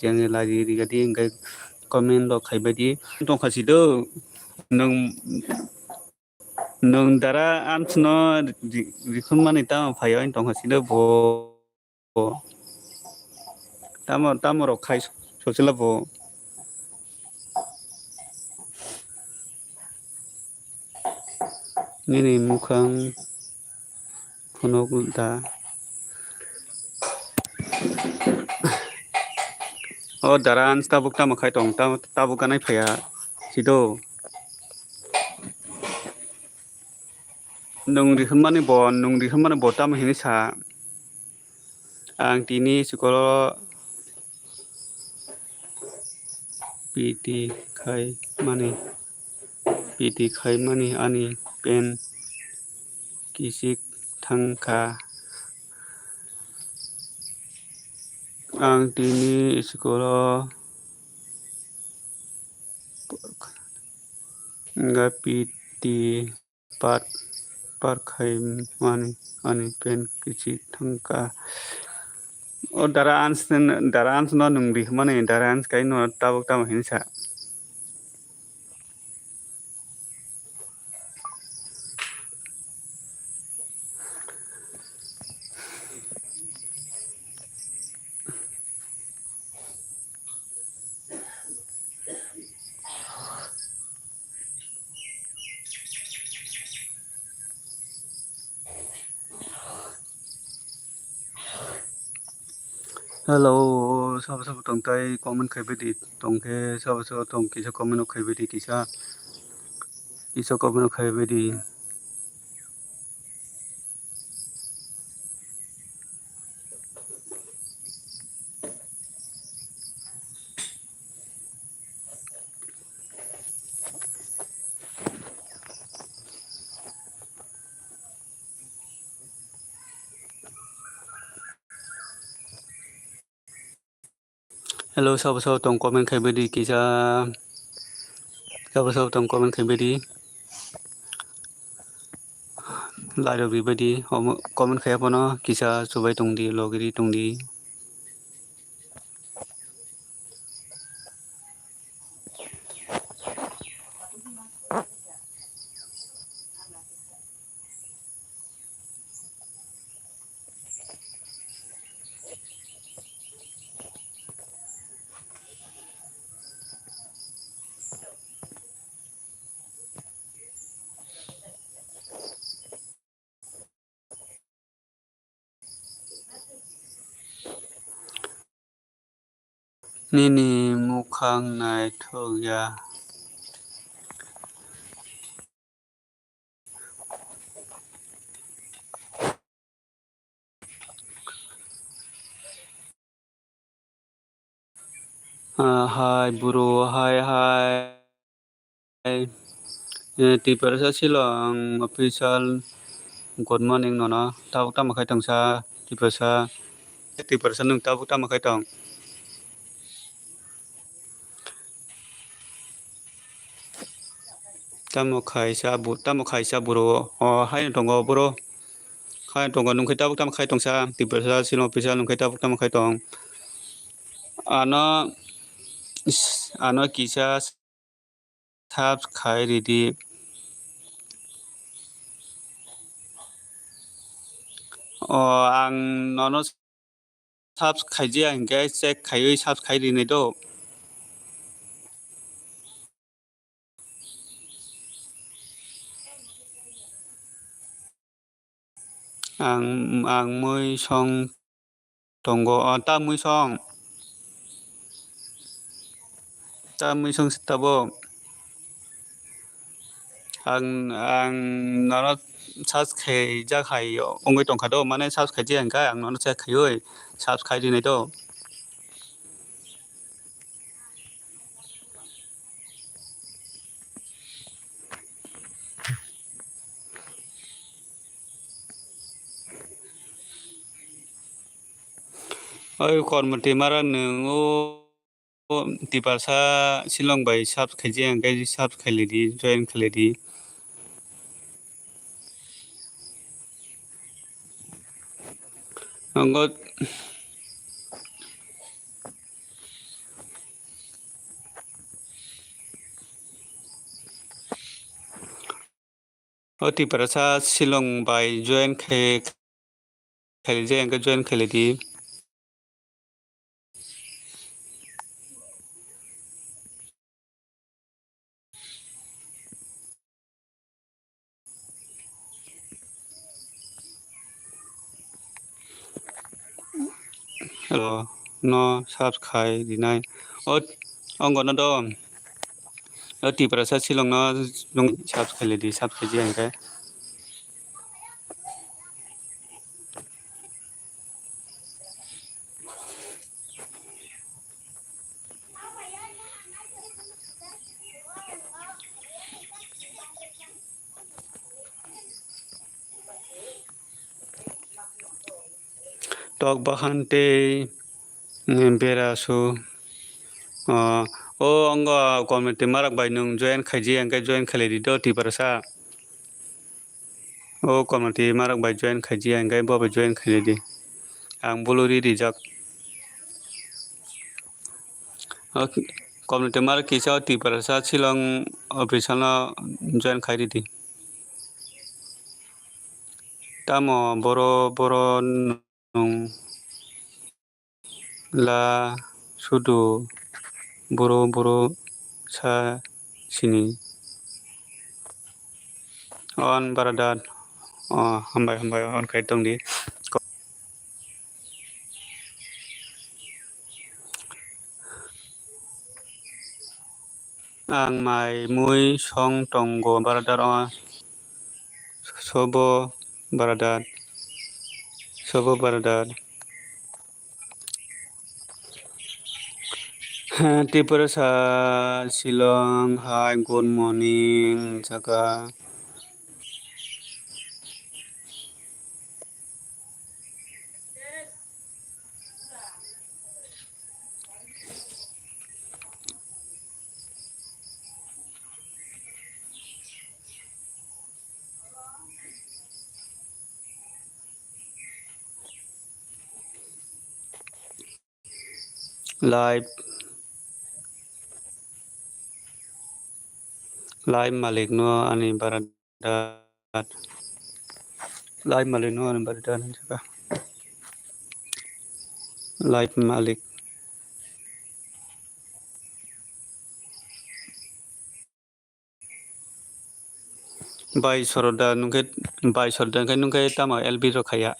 jeng la di ga di kai comment lo khai bai di tong khasi do nung dara amchno rikhun mani ta phai oi tong khasi do bo tamo ro khai sosila bo nini mukhang phunok da o daran tabuk ta makhai tong tabuk kanai phaya sido nungri khmani bon tam hini sa ang tini sikolo piti khai mani ani pen kisik thangka ang tini sikolo nga piti pat par khai mani ani pen kisik thangka o darans no nungri khmani darans kai no tabuk tam hini sa hello sab tong tai comment khai bedi tong ke sab tong ki comment khai bedi tisa isa comment khai bedi hello sab tong comment khai bedi kisa sab tong comment khai bedi lai do bedi comment khai apano kisa subai tong di logiri tong di nini mukhang nai thogya hai buru hai ti persa silong official good morning nono tabuk tam khai tong sa ti persa nung tabuk tam khai tong tam khai sa buru hai tong buru khai tong nung khai tabuk tam khai tong sa ti persa silong official nung khai tabuk tam khai tong ano kisa thap khai ridi ang nono thap khai je ang ge check khai thap khai ri nei do ang mui song tongo ta mui song tabo ang nono thap khai ja khai ongoi tong khado mane thap khai je ang ga ang nono check khai oi thap khai ri nei do oi kon mati mara nungo ti persa silong bai thap khai je ang ga thap khai li di join khai di anggot ti persa silong bai join khai je ang ga join khai di no thap khai di nai ong gon do Tiprasa silong no nung sab khale di sab khaji angke tok bahante berasu angga community marak bai nung join khaji angke join khale di do tiprasa community marak bai join khaji angke bo bai join khale di ang buluri rijak community marak kisa tiprasa silong official join khari di tamo boro nung la sudu boro sa sini on baradat hambai on kai tong di ang mai mui song tonggo baradar sobo baradat Tiprasa silong hi good morning jaga live malik no ani baradat live malik no ani baradat jaga live malik bai soroda nungke tama LB ro khaya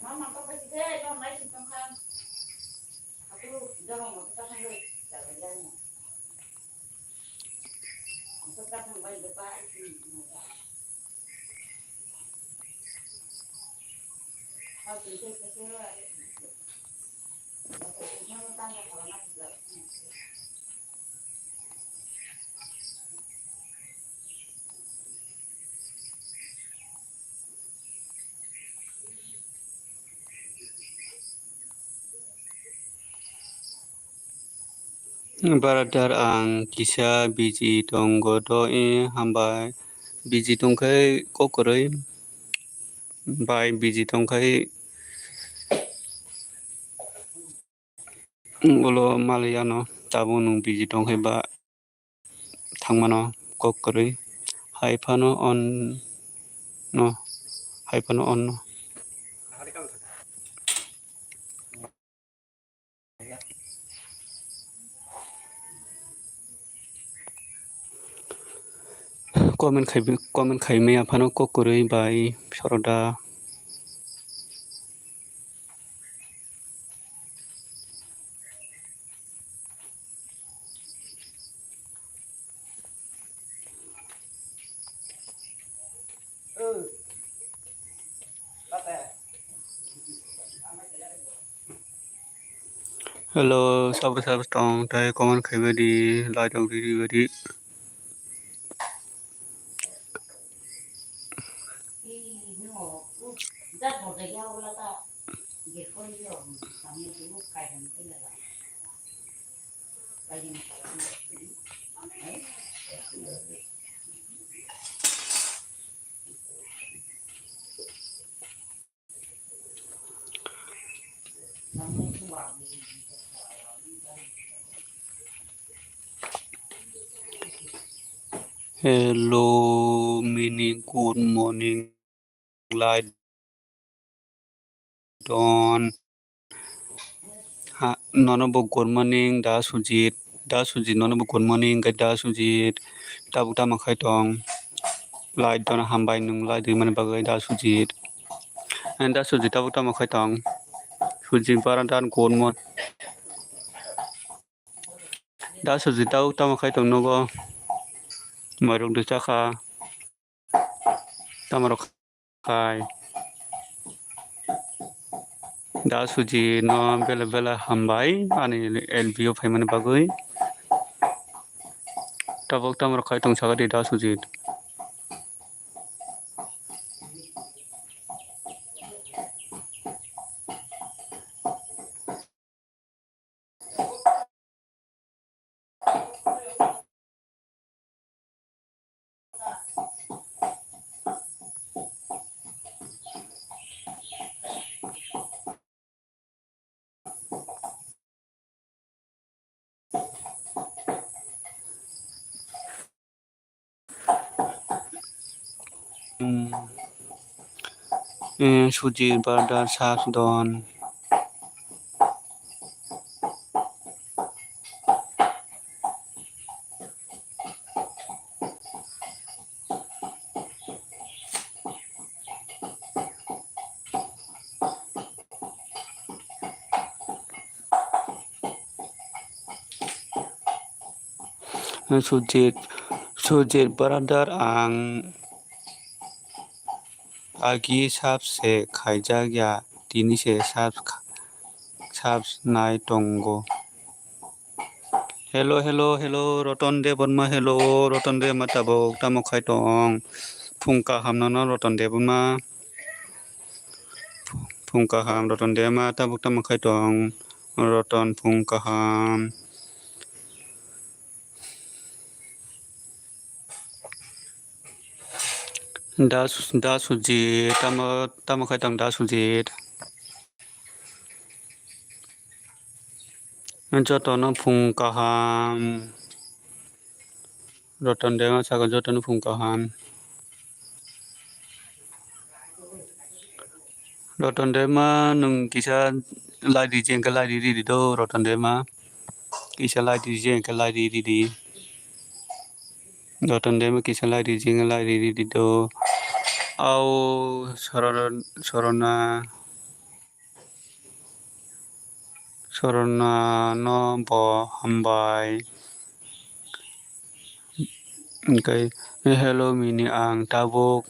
Mama apa sih deh? Mama mai simpang kan. Aku jangan mau kita kan dulu. Jangan. Untuk kan baik depan itu. Aku itu kesel. Aku tanya kalau nak juga. baradar ang kisa biji tonggo do hambai biji tongkai kokoroi bai biji tongkai ulo malayano tabo nung biji tongkai ba thangmano kokoroi haifano on no komen khai me aphano kokoroi bai soroda hello sabar tong tai komen khai badi lai tong di badi Kaya wala ka gipon yo kami dulu kaya nila la. Kaya Hello, meaning good morning, light dawn. Nonobo good morning, da sujit nonobo good morning, ga da sujit, da buta makai tong, light dawn hambai nung light di mana bagai da sujit, and da sujit da buta makai tong, sujit barantan good morning, da sujit da buta makai tong nobo, marung du caka, tamarok kai. Da suji no bela bela hambai ani LBO phaimani bagui tabok tamar khai tong sagadi da suji suji badar sakdon sujit baradar ang agi sabse khaijagya tini se sabs nai tongo hello roton de bonma hello roton de matabok tamo khai tong phungka hamnano roton de bonma phungka ham roton de ma tabok tamo khai tong roton phungka ham da suji tamo khai tong da suji jotono phungka ham roton de ma saga jotono phungka ham roton de ma nung kisa lai di jeng ka lai di do roton de ma kisa lai di jeng ka lai di roton de ma kisa lai di jeng lai di do au sorona no bo hambai okay hello mini ang tabok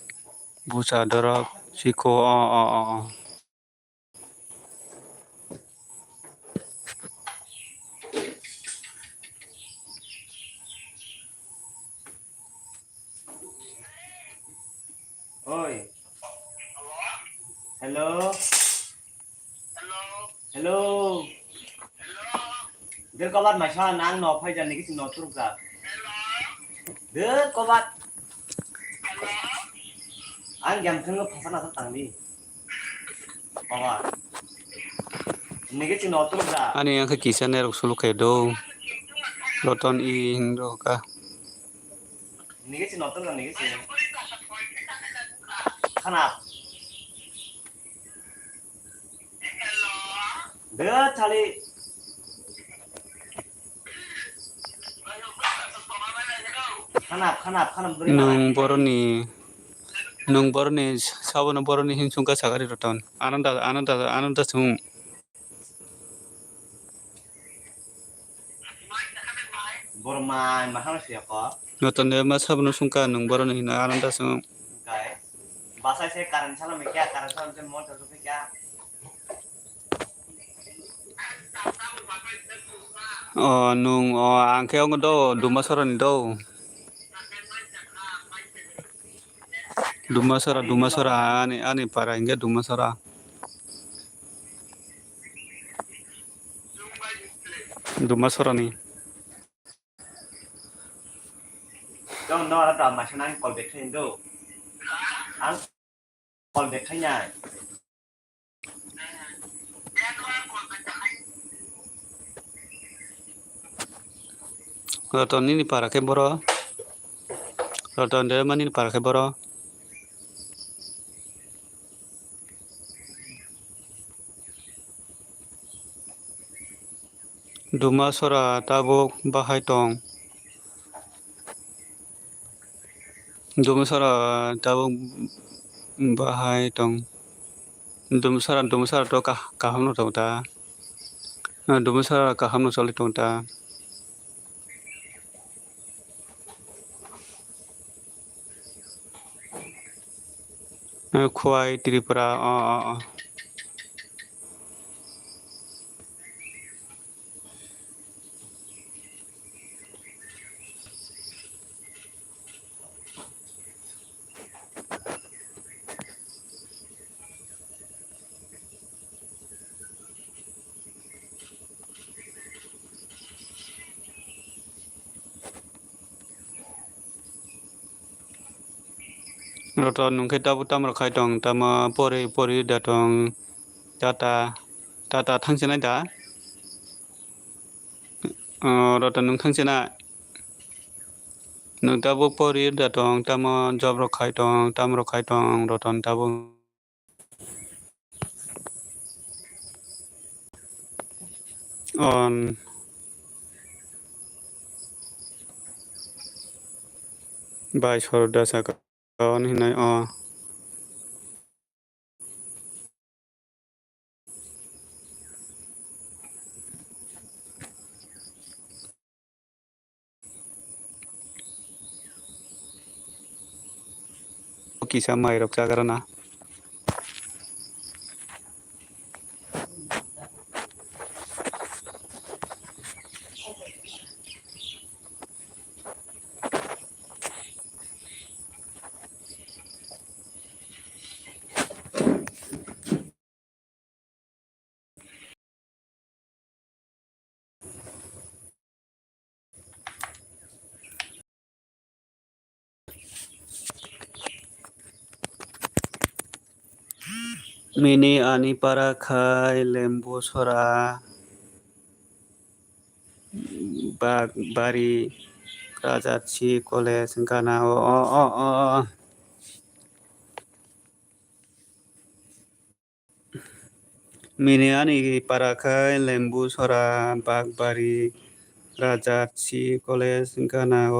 busa dorok siko Oi. Hello. Hello. Dia kabat macam nang no phai jan ni kisi no turuk sa. Dia kabat. An jam thang ko phasana sa tang ni. Kabat. Ni kisi no turuk sa. ani yang ke kisa ne rok sulu do roton i hingro ka Ni kisi no turuk ni kisi. Khanap. Dia cari khanap nung boroni sabana boroni hinsung ka sagari roton ananda sung Borman mahal siapa? roton de ma sabana sungka nung boroni hina ananda sung Kai. Bahasa saya karan salam क्या karan salam से मोट तो क्या nung angke ong do dumasoran do dumasora ani para hingga dumasora Duma Sorani. Cho nó là mà sáng nay còn việc thêm đâu. Anh còn việc thay nhà. Roton ini para ke boro. Roton de mani para ke boro. Duma Sora tabuk bahai tong. Duma Sora tabuk bahai tong. Duma Sora to kaham no tong ta. Duma Sora kaham no soli tong ta. Khwai Tripura Roton nung kita butam rakai tong tama pori datong tata tangsena da. Roton nung tangsena nung tabuk pori datong tama job rakai tong tam rakai tong roton tabuk on bai sor dasa on hinai kisah mai rok karena mini ani para khai lembu sora bari Rajachi College Gana mini ani para khai lembu sora bagbari Rajachi College Gana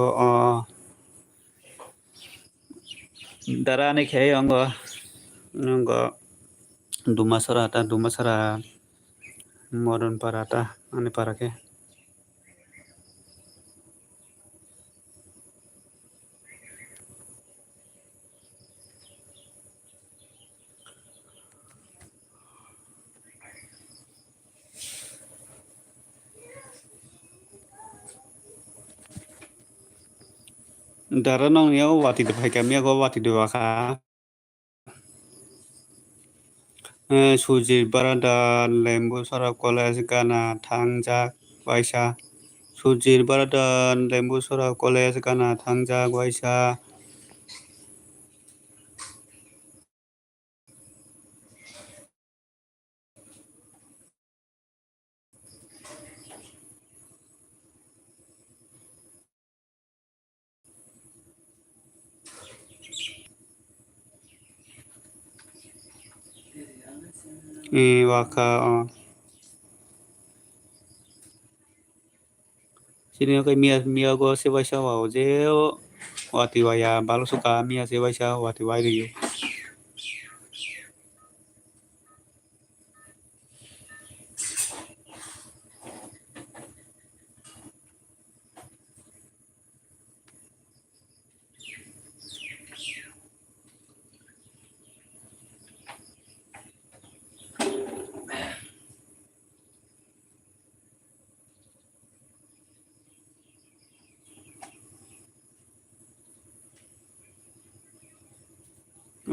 darane khai anggo Duma Sora modern parata ani parake daranong niao wati de phai kamia go wati de waka Sujir Barada Lembu Sora College Gana Tangjak Waisa Sujir Barada Lembu Sora College Gana Tangjak Waisa waka sini kai mia go se waisa wa je wati waya balu suka mia se waisa wati wai ri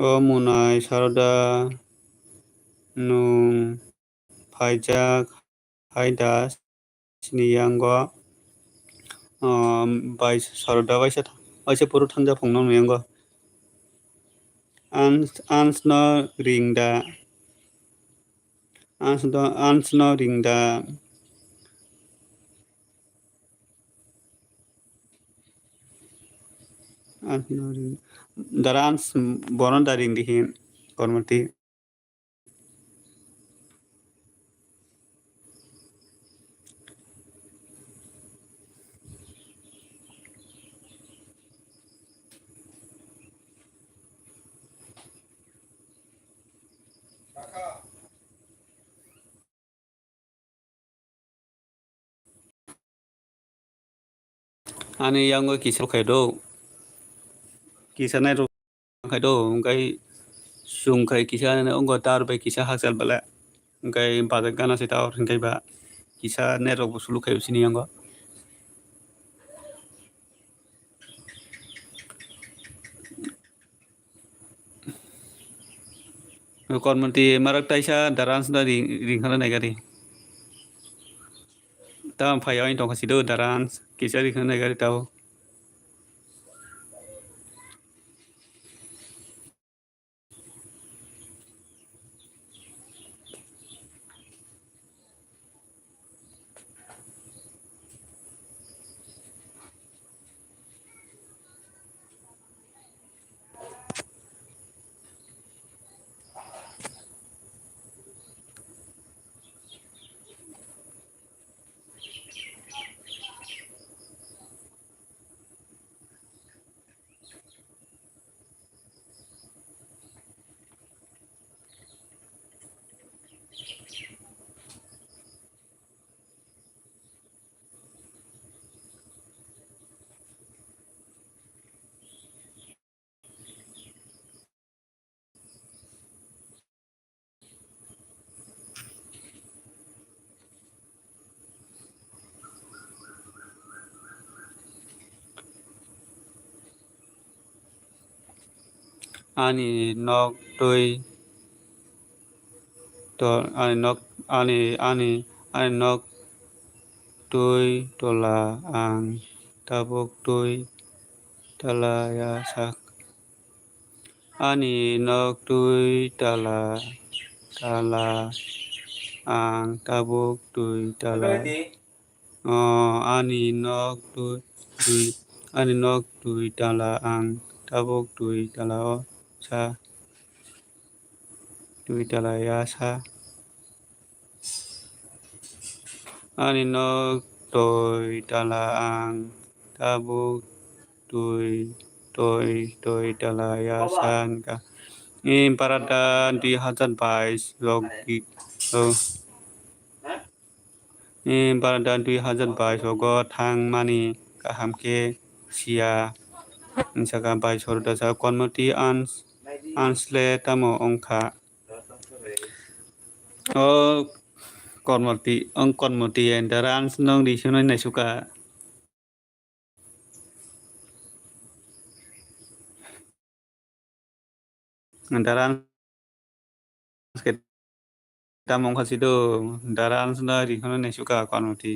munai saroda nung Haijak Haidas sini yang go bai sarda bai sa puru thanja phongnong yang go ans no ring da darans bonon da ring dihin kormati ani yang go kisal khaido kisana ro khaido ngai sung khai kisa na ongo tar bai kisa hasal bala ngai bazak gana se taw ngai ba kisa ne ro busulu khai sini yang go kormati marak taisa darans da ring khana nai gari ta phaya in tong khasido darans kisa ring khana nai gari taw ani nok toi to ani nok toi tola ang tabok toi tala ya sak ani nok toi tala ang tabok toi tala ani nok toi tala ang tabok toi tala o sa toi tala ya sa ani nok toi tala ang tabok toi tala ya san ka parada 2022 logi parada 2022 go thang mani kaham ke sia saka bai sorda sa konmati ansle tamo ongkha o konmati endarans nong di sunoi nai suka daran tamong khasido daran sna ri khono ne suka konmati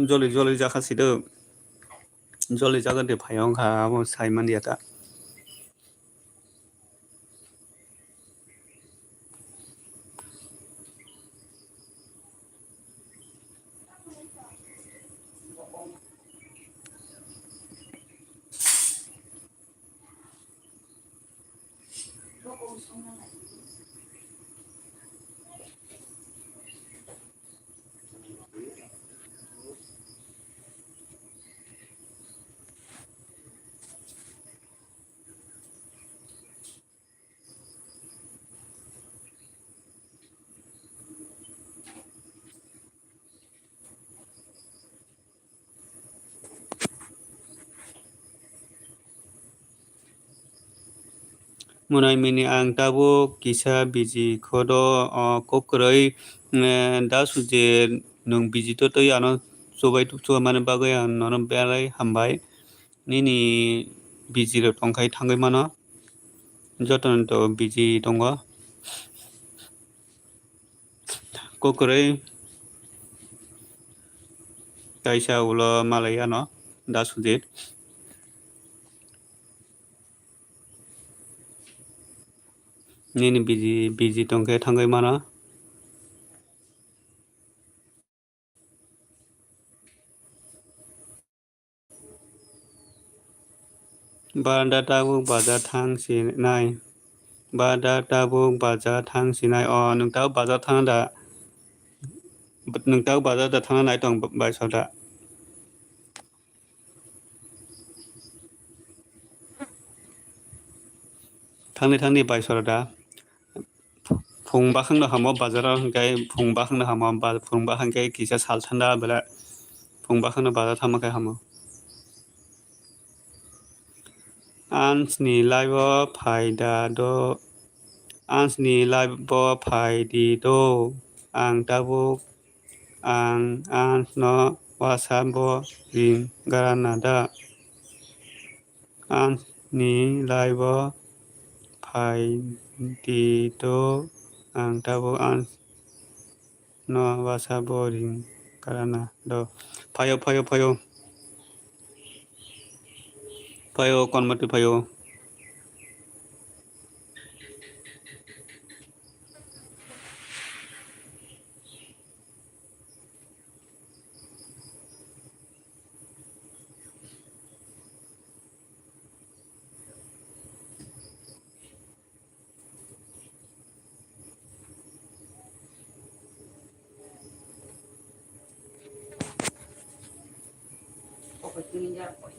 joli ja khasido joli jagan de phayong kha mo saiman diata munai mini ang tabo kisa biji khodo kokroi da suje nung biji to ano sobai tu mane bagai non belai hambai nini biji ro tongkai thangai mano joton to biji tongo Kokore Kaisa ulo Malaya no Dasudit Nini biji tongke tanggai mana Bada tabuk baza thang si nai Bada tabuk baza thang si nai nung tau baza thang da nung tau baza da thang nai tong bai soda thangni bai soda Phungba khangna hamo bazara hangkai phungba khangna hamo phungba hangkai kisa salthanda bela phungba khangna baza thamakai hamo Ansni laibo phaida do Ansni laibo phaidi do ang tabuk ang no wasabo ring garanada Ansni laibo phaidi do ang tabuk no wasabo ring garanada Phayo kon mati phayo Oportunidad por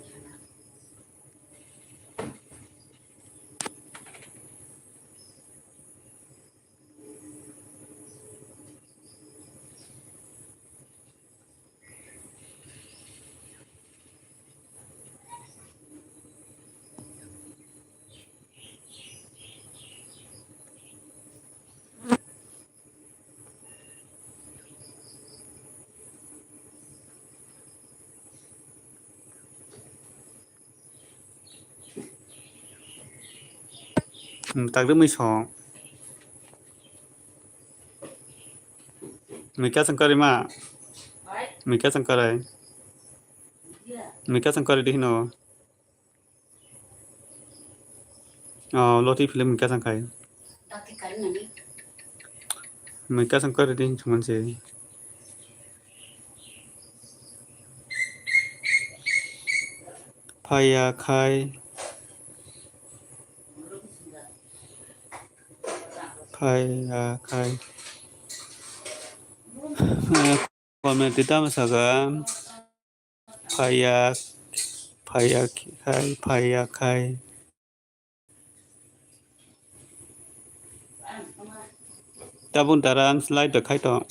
tak demi song Mika sangkari ma Mika sangkari di no loti film Mika sangkai Tapi karena nih Mika sangkari di cuman sih Phaya khai Komen kita masakan Phaya khai Tabun taran slide the khai to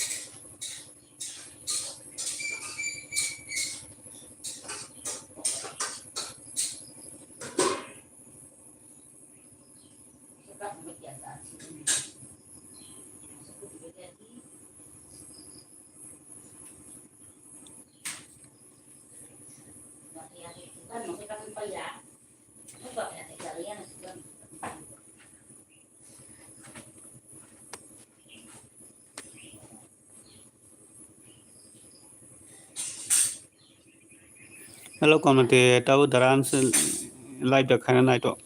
kan mau kita kan ya, coba ya kalian Hello comment tabu taran live the khai nai to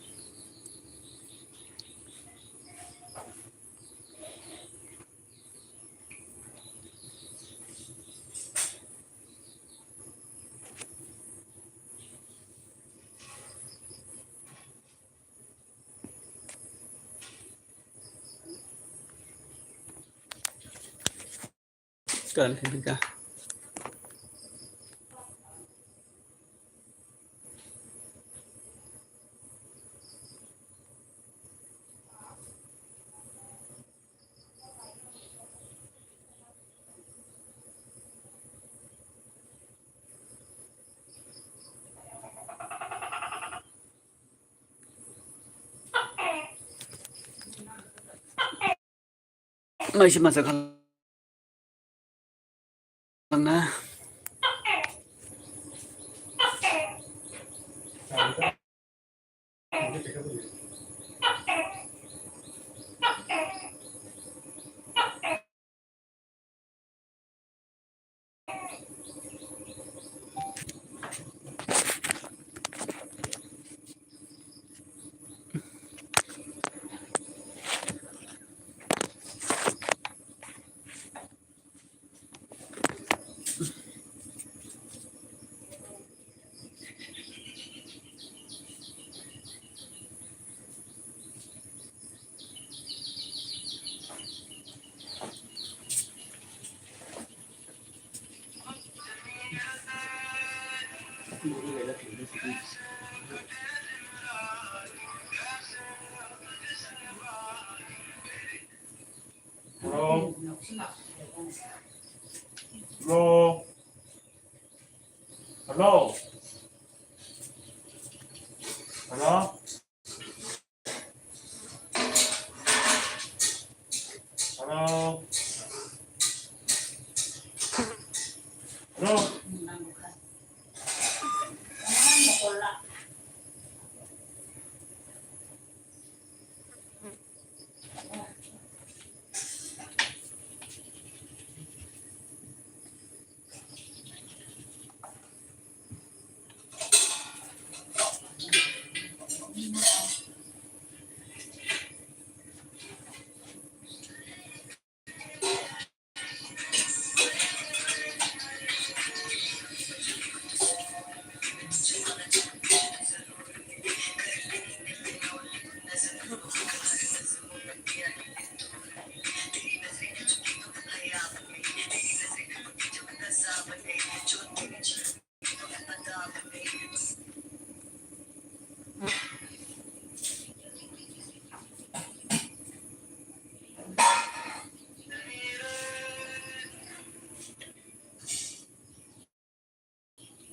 Kan Mika masih masakan na Hello. Hello. Hello. Hello. Hello.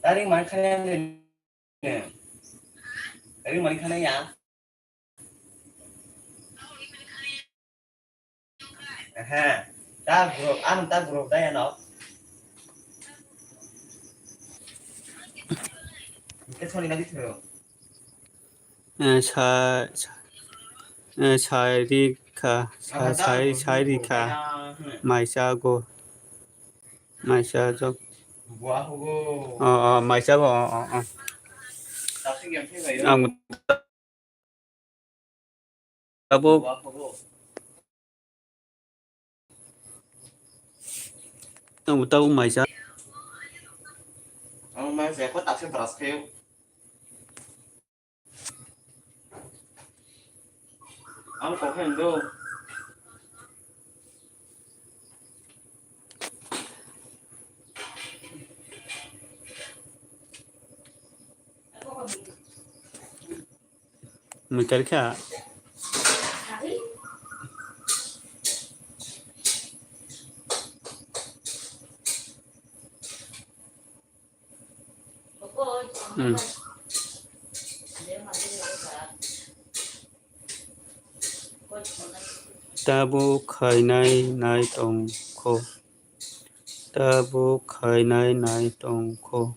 Tadi main kalian ni. Tadi main kalian ya. Aha. Ta group đây nó. Cái số này nó đi thường. 차이리카 차이리카 마이샤고 마이샤죠 Quá hô. 마이샤고 Tao sinh nghiệm thế vậy đó. 따보 Quá hô. 따보 마이샤 Ông mai sẽ có tập sinh vật theo. Ông có hình đâu. mình cái khác 따보 khai nai tong ko 따보 khai nai tong ko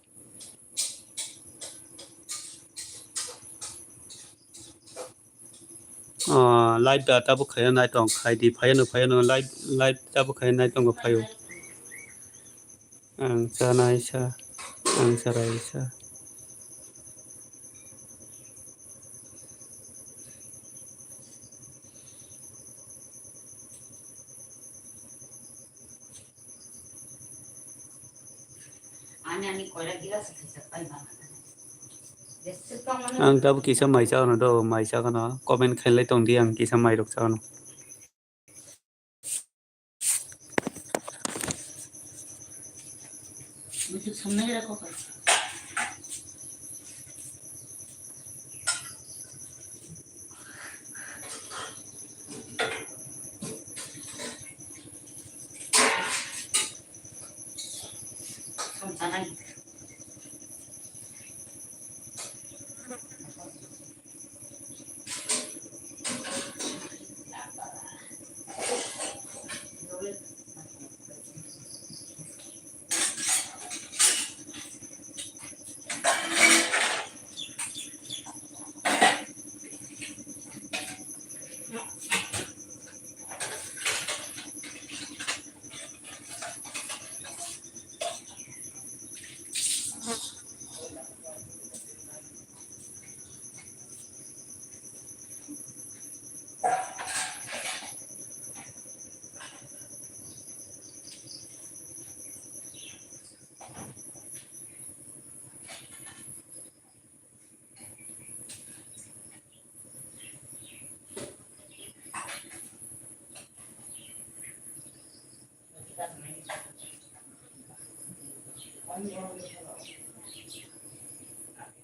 live đã 따보 khai nai tong khai đi phải nó live 따보 khai nai tong ko phải ang sa nai sa ang sa rai sa 아니 거기다 길어서 계속 빨리 나가네. ang 따보 kisa mai sao nó đâu mai sao nó comment khai lấy tong đi ang kisa mai được sao nó 무슨 선물이라고 그래. 손자랑이.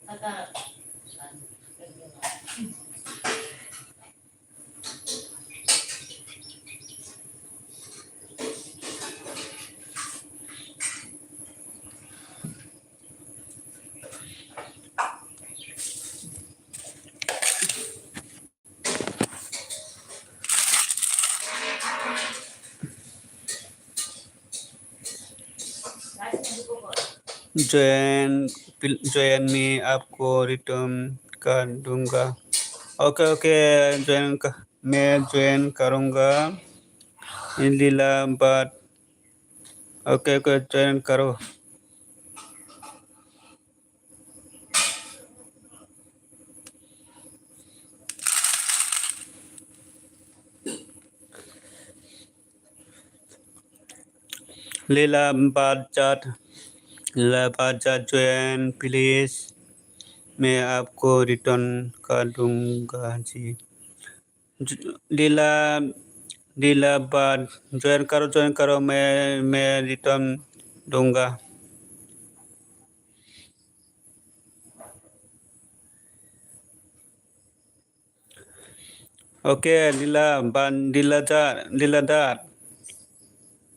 아까 join में आपको return कर दूंगा। Okay okay मैं join करूंगा लीला बात। Okay okay join करो। लीला बात join please. मैं आपको रिटर्न कर दूंगा जी। लीला बात ज्वाइन करो मैं रिटर्न दूंगा। ओके लीलादार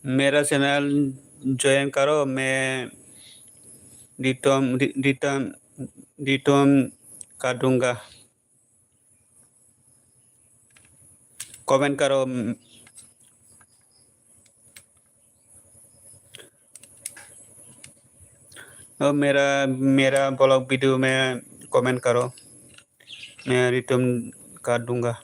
मेरा चैनल ज्वाइन करो मैं रिटर्न कर दूंगा। कमेंट करो। और मेरा ब्लॉग वीडियो में कमेंट करो मैं रिटर्न कर दूंगा।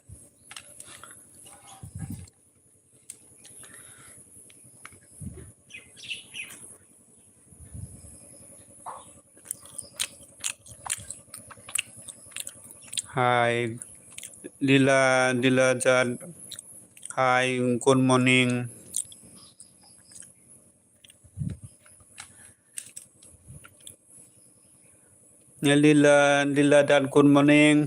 हाय लीला जान हाय गुड मॉर्निंग। लीला जान good morning.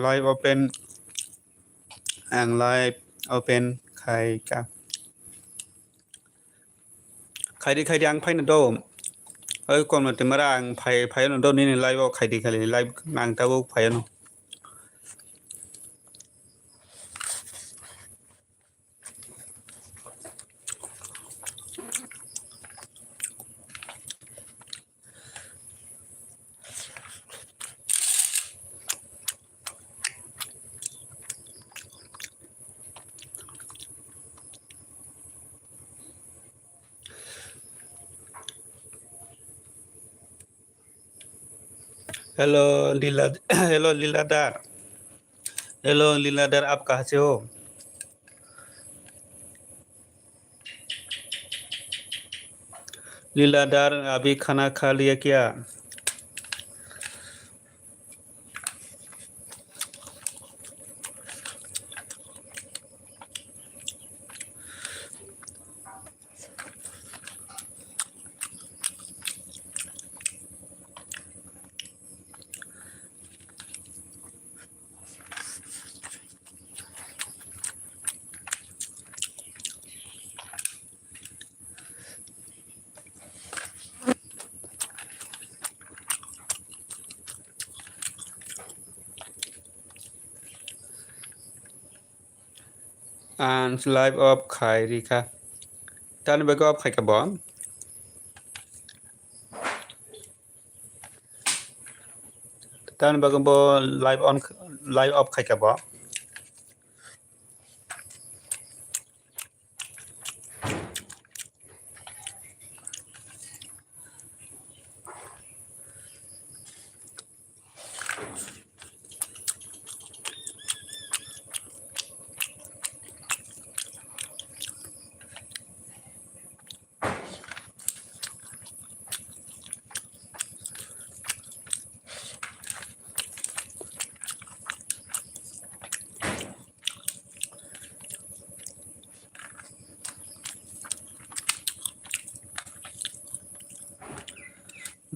live open ใครกับใครดีอังไพ่นโดมก่อนมันจะมาร่างไพ่นโดมนี่ไลฟ์ว่าใครดีไลฟ์นางตาบุกไพ่น hello Leeladhar आप कहाँ से हो? लीलादार अभी खाना खा लिया क्या? live of ใครดีคะท่านไปก็ใครกับบอมท่านไปก็บอ live of ใครกับบอม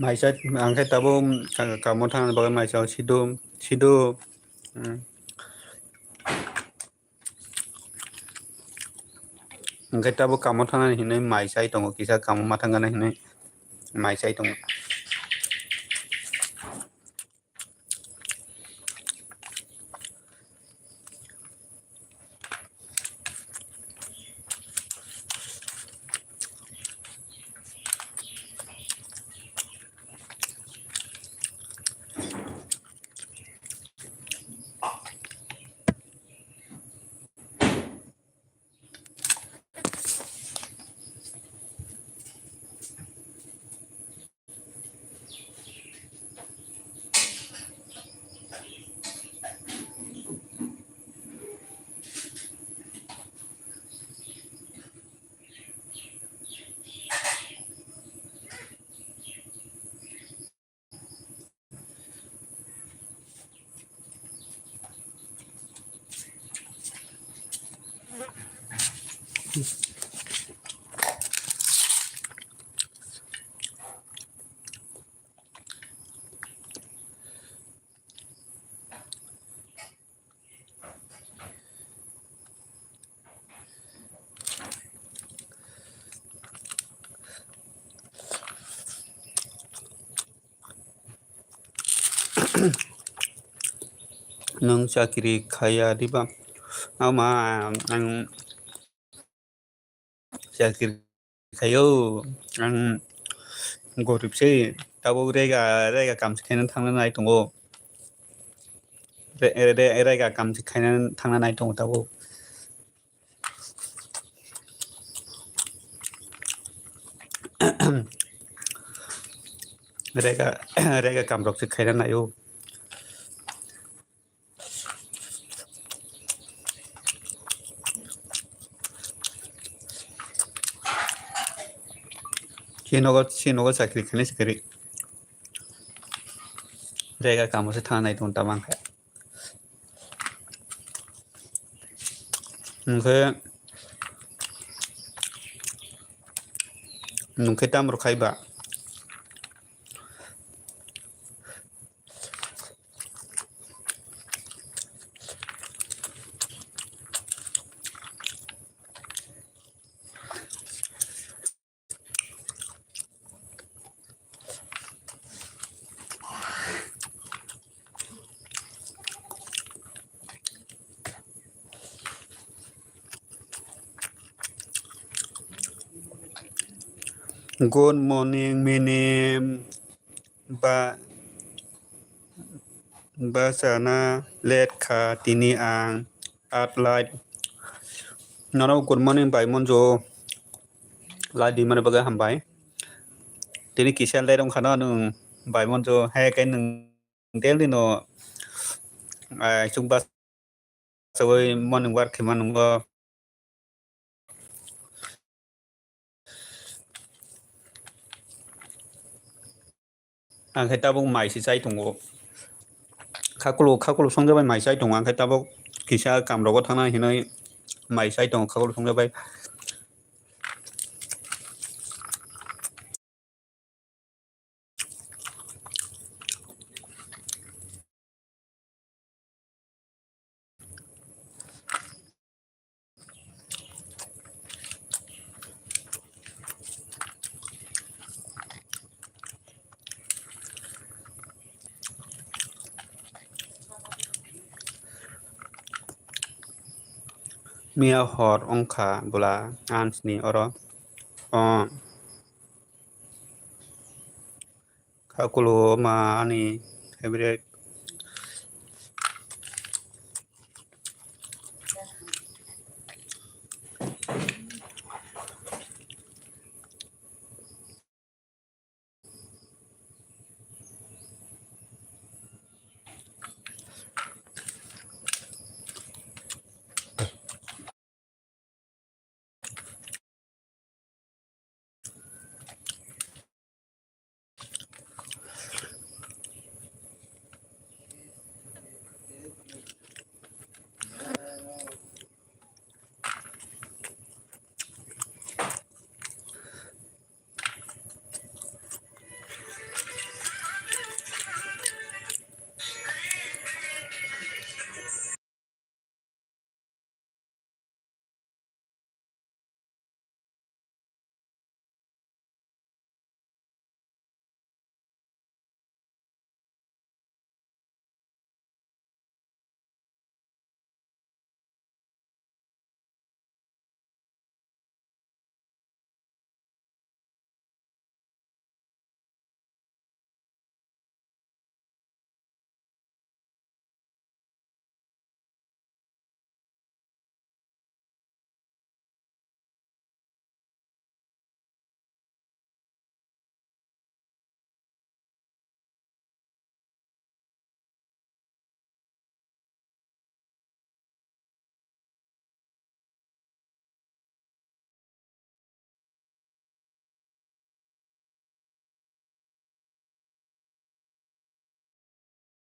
ไม่ใช่อังแค่ตาบุมกับมดทางบอกไม่ใช่ชิดูอังแค่ตาบุกับมดทางนั้นเห็นไหมไม่ใช่ตรงกิจกรรมมาทางนั้นเห็นไหมไม่ใช่ตรง nung sakiri kaya di ba ama ang sakiri kayo ang gorip sih tahu rega kam sekian tangan naik tunggu rega kam sekian tangan naik tunggu tahu rega kam rok sekian naik yo Sinogo sakiri kene sakiri rega kam se tangan naik tunggu tamang kayak nungke tam rok kai ba Good morning, my name Basana Letka Tini Ang Art Light. No, good morning by Monjo. Light di mana baga hambai. Tini kisah light khana nung by Monjo hai cái nung del di no chung bas sawai morning work khiman nung ang kita bung mai si sai tungo 카콜로 성접에 많이 사이 동안 했다 보 기사 감로고 타나 희노이 많이 사이 동안 카콜로 성접에 Mia hot ongka bola ansni oro 카콜로 마니 every